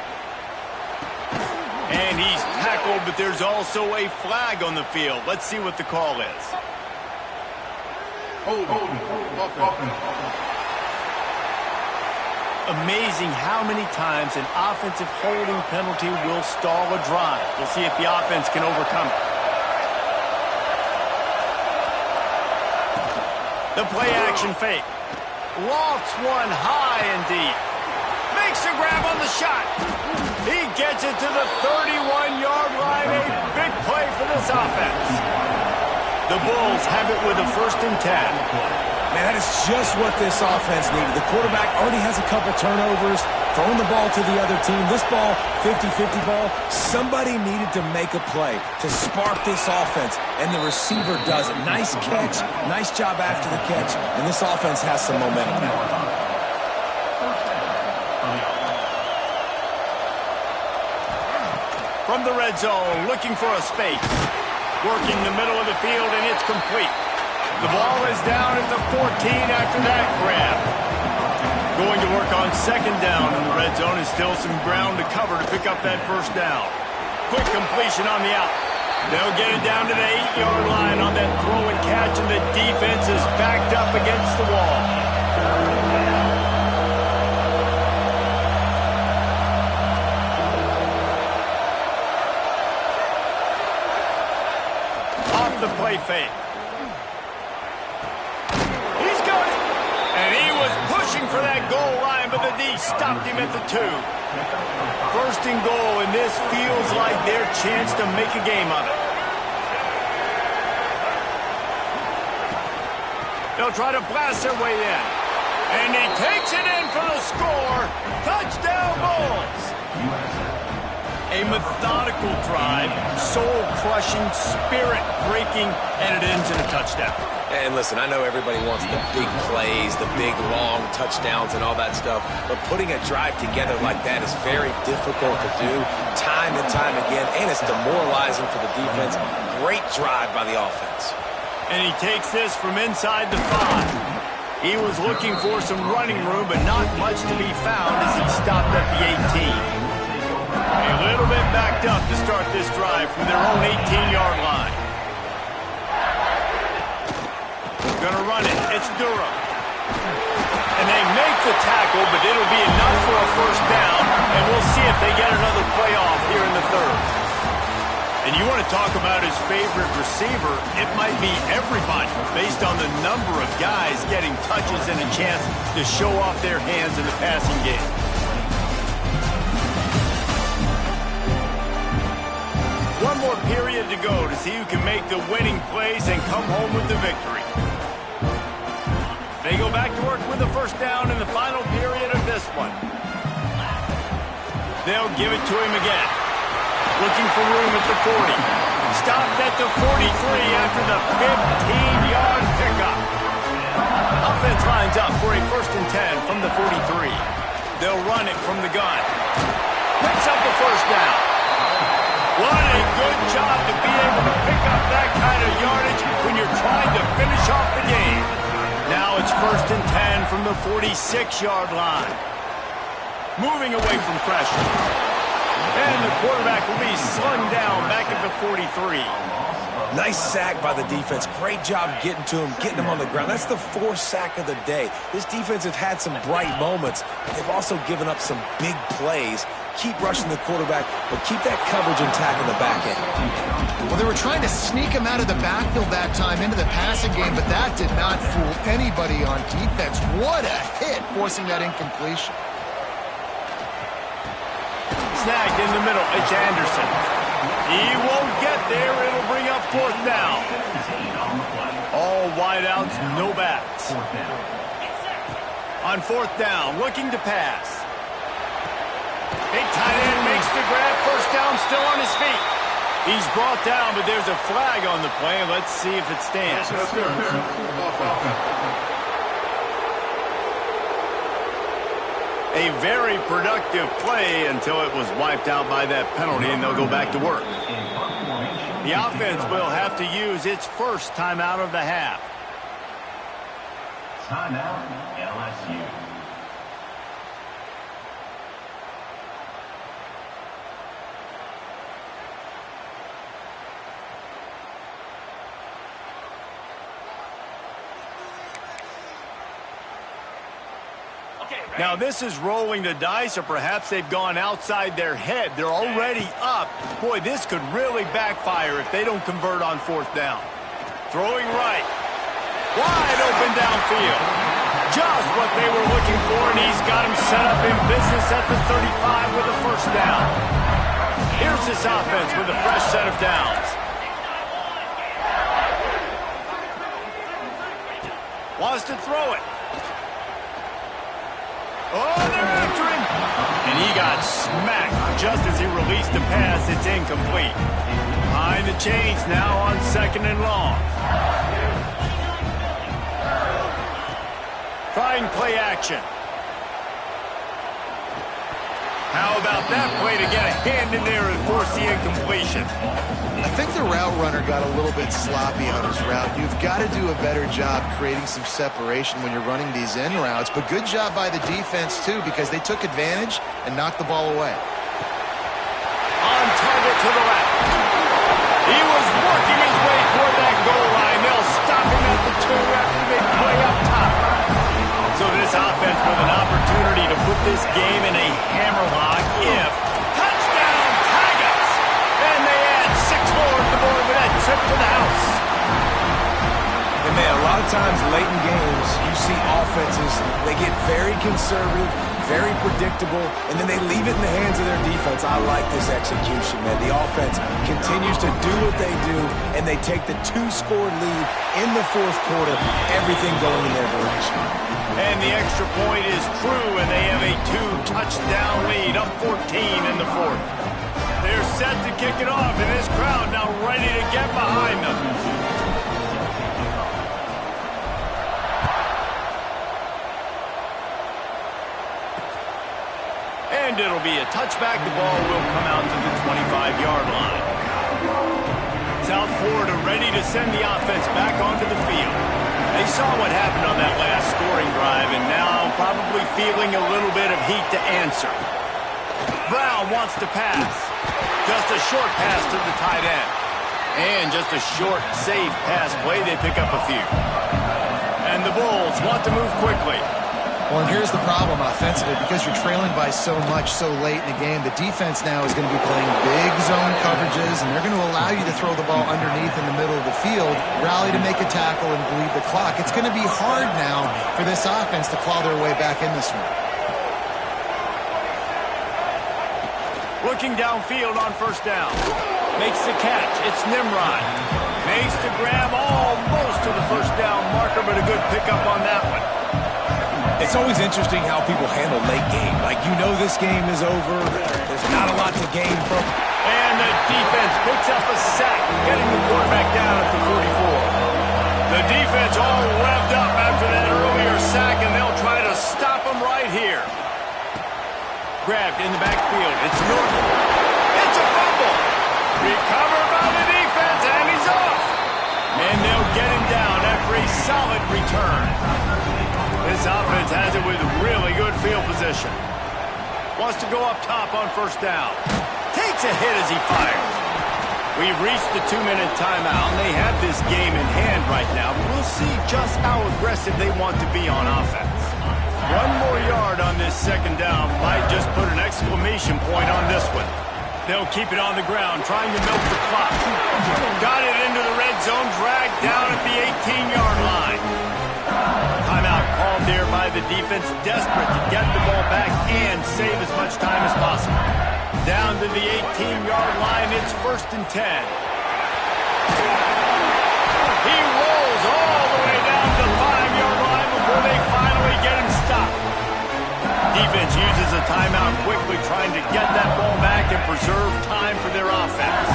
And he's tackled, but there's also a flag on the field. Let's see what the call is. Amazing how many times an offensive holding penalty will stall a drive. We'll see if the offense can overcome it. The play action fake. Lofts one high and deep. Makes a grab on the shot. He gets it to the 31-yard line. A big play for this offense. The Bulls have it with a 1st and 10. Man, that is just what this offense needed. The quarterback already has a couple turnovers, throwing the ball to the other team. This ball, 50-50 ball, somebody needed to make a play to spark this offense, and the receiver does it. Nice catch, nice job after the catch, and this offense has some momentum now. From the red zone, looking for a space. Working the middle of the field, and it's complete. The ball is down at the 14 after that grab. Going to work on 2nd down in the red zone, and still some ground to cover to pick up that 1st down. Quick completion on the out. They'll get it down to the 8-yard line on that throw and catch, and the defense is backed up against the wall. Off the play fake. goal line, but the D stopped him at the 2. First and goal, and this feels like their chance to make a game of it. They'll try to blast their way in. And he takes it in for the score. Touchdown, Bulls. A methodical drive, soul-crushing, spirit-breaking, and it ends in a touchdown. And listen, I know everybody wants the big plays, the big, long touchdowns and all that stuff, but putting a drive together like that is very difficult to do time and time again, and it's demoralizing for the defense. Great drive by the offense. And he takes this from inside the 5. He was looking for some running room, but not much to be found as he stopped at the 18. A little bit backed up to start this drive from their own 18-yard line. Gonna run it. It's Durham. And they make the tackle, but it'll be enough for a first down, and we'll see if they get another playoff here in the 3rd. And you want to talk about his favorite receiver, it might be everybody based on the number of guys getting touches and a chance to show off their hands in the passing game. One more period to go to see who can make the winning plays and come home with the victory. They go back to work with the first down in the final period of this one. They'll give it to him again. Looking for room at the 40. Stopped at the 43 after the 15-yard pickup. Offense lines up for a 1st and 10 from the 43. They'll run it from the gun. Picks up the first down. What a good job to be able to pick up that kind of yardage when you're trying to finish off the game. Now it's 1st and 10 from the 46-yard line. Moving away from pressure. And the quarterback will be slung down back at the 43. Nice sack by the defense. Great job getting to him, getting him on the ground. That's the 4th sack of the day. This defense have had some bright moments. They've also given up some big plays. Keep rushing the quarterback, but keep that coverage intact in the back end. Well, they were trying to sneak him out of the backfield that time into the passing game, but that did not fool anybody on defense. What a hit, forcing that incompletion. Snagged in the middle. It's Anderson. He won't get there. It'll bring up 4th down. All wideouts, no backs. On 4th down, looking to pass. Big tight end makes the grab. First down, still on his feet. He's brought down, but there's a flag on the play. Let's see if it stands. A very productive play until it was wiped out by that penalty, and they'll go back to work. The offense will have to use its first timeout of the half. Timeout, LSU. Now, this is rolling the dice, or perhaps they've gone outside their head. They're already up. Boy, this could really backfire if they don't convert on 4th down. Throwing right. Wide open downfield. Just what they were looking for, and he's got him set up in business at the 35 with a first down. Here's this offense with a fresh set of downs. Wants to throw it. Oh, they're after him. And he got smacked just as he released the pass. It's incomplete. Behind the chains now on 2nd and long. Trying play action. How about that play to get a hand in there and force the incompletion? I think the route runner got a little bit sloppy on his route. You've got to do a better job creating some separation when you're running these end routes. But good job by the defense, too, because they took advantage and knocked the ball away. On target to the left. He was working his way toward that goal line. They'll stop him at the 2 after the big play up top. So this offense with an opportunity to put this game in a hammerlock if touchdown Tigers. And they add 6 more to the board with that trip to the house. And man, a lot of times late in games, you see offenses, they get very conservative, very predictable, and then they leave it in the hands of their defense. I like this execution, man. The offense continues to do what they do, and they take the 2-score lead in the fourth quarter, everything going in their direction. And the extra point is true, and they have a 2-touchdown lead, up 14 in the fourth. They're set to kick it off, and this crowd now ready to get behind them. And it'll be a touchback. The ball will come out to the 25-yard line. South Florida ready to send the offense back onto the field. They saw what happened on that last scoring drive, and now probably feeling a little bit of heat to answer. Brown wants to pass. Just a short pass to the tight end. And just a short, safe pass play. They pick up a few. And the Bulls want to move quickly. Well, and here's the problem offensively. Because you're trailing by so much so late in the game, the defense now is going to be playing big zone coverages, and they're going to allow you to throw the ball underneath in the middle of the field, rally to make a tackle, and bleed the clock. It's going to be hard now for this offense to claw their way back in this one. Looking downfield on first down. Makes the catch. It's Nimrod. Makes the grab almost to the first down marker, but a good pickup on that one. It's always interesting how people handle late game. Like, you know this game is over. There's not a lot to gain from. And the defense picks up a sack, getting the quarterback down at the 44. The defense all revved up after that earlier sack, and they'll try to stop him right here. Grabbed in the backfield. It's Norton. It's a fumble. Recovered by the defense, and he's off. And they'll get him down after a solid return. This offense has it with really good field position. Wants to go up top on first down. Takes a hit as he fires. We've reached the 2-minute timeout, and they have this game in hand right now. We'll see just how aggressive they want to be on offense. One more yard on this second down might just put an exclamation point on this one. They'll keep it on the ground, trying to milk the clock. Got it into the red zone, dragged down at the 18-yard line. Timeout called there by the defense, desperate to get the ball back and save as much time as possible. Down to the 18-yard line, it's 1st and 10. He rolls all the way down to the 5-yard line before they finally get him stopped. Defense uses a timeout quickly, trying to get that ball back and preserve time for their offense.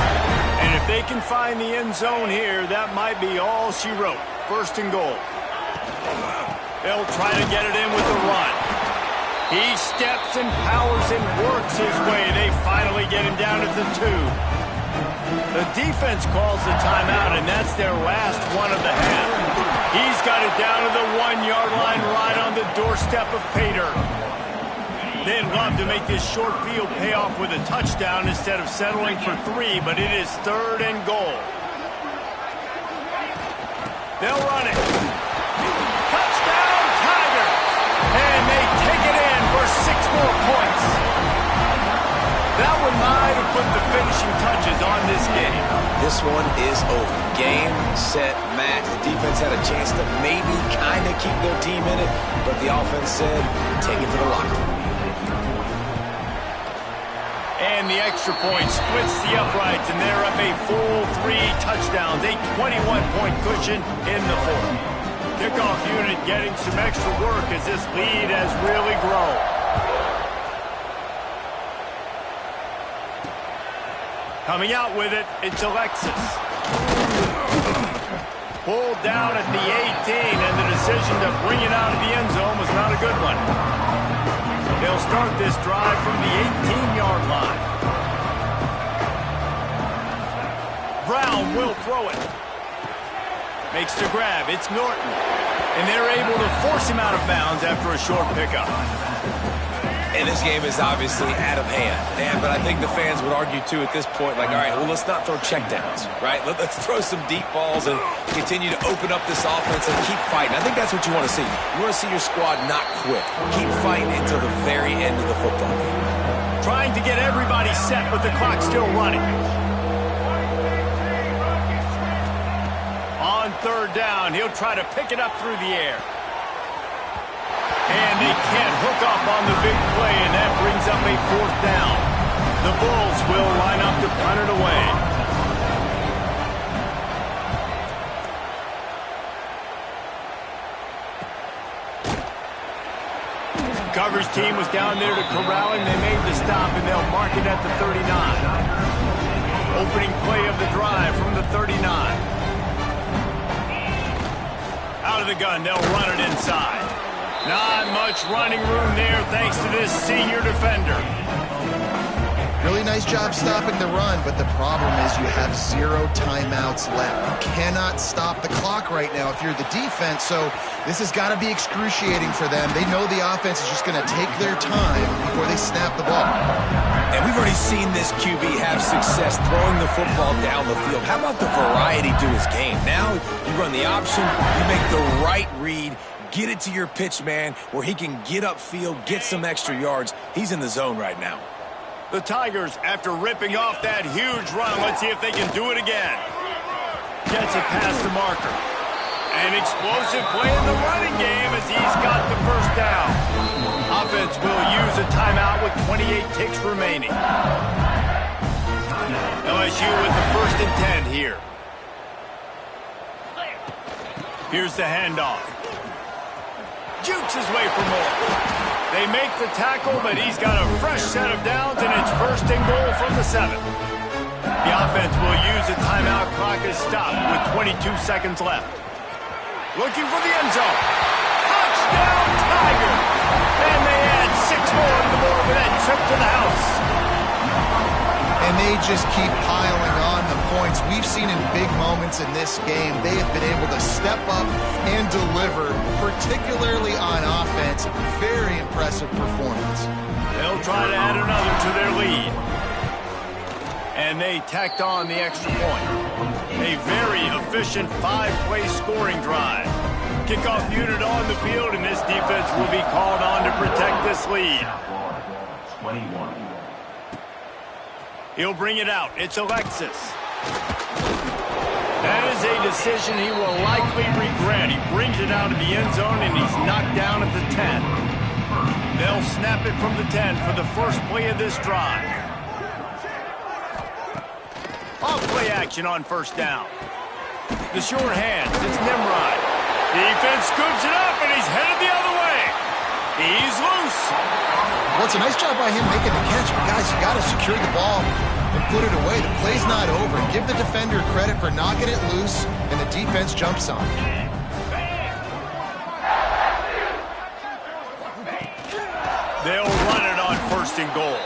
And if they can find the end zone here, that might be all she wrote. 1st and goal. They'll try to get it in with a run. He steps and powers and works his way. They finally get him down at the 2. The defense calls the timeout, and that's their last one of the half. He's got it down to the 1-yard line, right on the doorstep of Pater. They'd love to make this short field pay off with a touchdown instead of settling for 3, but it is 3rd and goal. They'll run it. Touchdown, Tigers! And they take it in for 6 more points. That one might have put the finishing touches on this game. This one is over. Game, set, match. The defense had a chance to maybe kind of keep their team in it, but the offense said, take it to the locker room. And the extra point splits the uprights, and they're up a full 3 touchdowns, a 21-point cushion in the fourth. Kickoff unit getting some extra work as this lead has really grown. Coming out with it, it's Alexis. Pulled down at the 18, and the decision to bring it out of the end zone was not a good one. They'll start this drive from the 18-yard line. Brown will throw it. Makes the grab. It's Norton. And they're able to force him out of bounds after a short pickup. And this game is obviously out of hand. But I think the fans would argue, too, at this point, like, all right, well, let's not throw checkdowns, right? Let's throw some deep balls and continue to open up this offense and keep fighting. I think that's what you want to see. You want to see your squad not quit. Keep fighting until the very end of the football game. Trying to get everybody set with the clock still running. On third down. He'll try to pick it up through the air. And they can't hook up on the big play, and that brings up a fourth down. The Bulls will line up to punt it away. Coverage team was down there to corral him. They made the stop, and they'll mark it at the 39. Opening play of the drive from the 39. Out of the gun, they'll run it inside. Not much running room there thanks to this senior defender. Really nice job stopping the run, but the problem is you have 0 timeouts left. You cannot stop the clock right now if you're the defense, so this has got to be excruciating for them. They know the offense is just going to take their time before they snap the ball. And we've already seen this QB have success throwing the football down the field. How about the variety to his game? Now you run the option, you make the right read, get it to your pitch man where he can get upfield, get some extra yards. He's in the zone right now. The Tigers, after ripping off that huge run, let's see if they can do it again. Gets it past the marker. An explosive play in the running game as he's got the first down. Offense will use a timeout with 28 ticks remaining. LSU with the 1st and 10 here. Here's the handoff. Jukes his way for more. They make the tackle, but he's got a fresh set of downs, and it's 1st and goal from the 7. The offense will use a timeout. Clock is stopped with 22 seconds left. Looking for the end zone. Touchdown, Tiger! And they add 6 more to the board with that trip to the house. And they just keep piling on the points. We've seen in big moments in this game, they have been able to step up and deliver, particularly on offense. Very impressive performance. They'll try to add another to their lead. And they tacked on the extra point. A very efficient 5-play scoring drive. Kickoff unit on the field, and this defense will be called on to protect this lead. 21. He'll bring it out. It's Alexis. That is a decision he will likely regret. He brings it out of the end zone, and he's knocked down at the 10. They'll snap it from the 10 for the first play of this drive. Off-play action on 1st down. The short hands. It's Nimrod. Defense scoops it up, and he's headed the other way. He's loose. Well, it's a nice job by him making the catch, but guys, you got to secure the ball and put it away. The play's not over. Give the defender credit for knocking it loose, and the defense jumps on it. They'll run it on 1st and goal.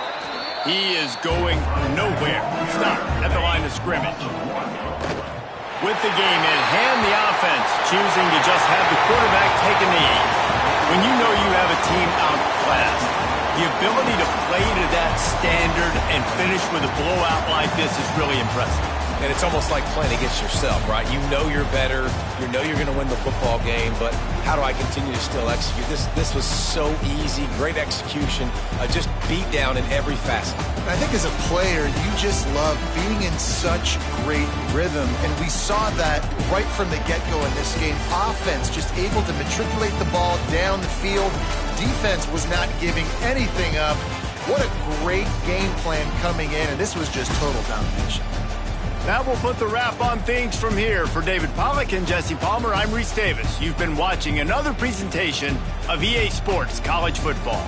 He is going nowhere. Stop at the line of scrimmage. With the game in hand, the offense choosing to just have the quarterback take a knee. When you know you have a team outclassed, the ability to play to that standard and finish with a blowout like this is really impressive. And it's almost like playing against yourself, right? You know you're better. You know you're going to win the football game, but how do I continue to still execute? This was so easy, great execution, just beat down in every facet. I think as a player, you just love being in such great rhythm, and we saw that right from the get-go in this game. Offense just able to matriculate the ball down the field. Defense was not giving anything up. What a great game plan coming in, and this was just total domination. That will put the wrap on things from here. For David Pollack and Jesse Palmer, I'm Reese Davis. You've been watching another presentation of EA Sports College Football.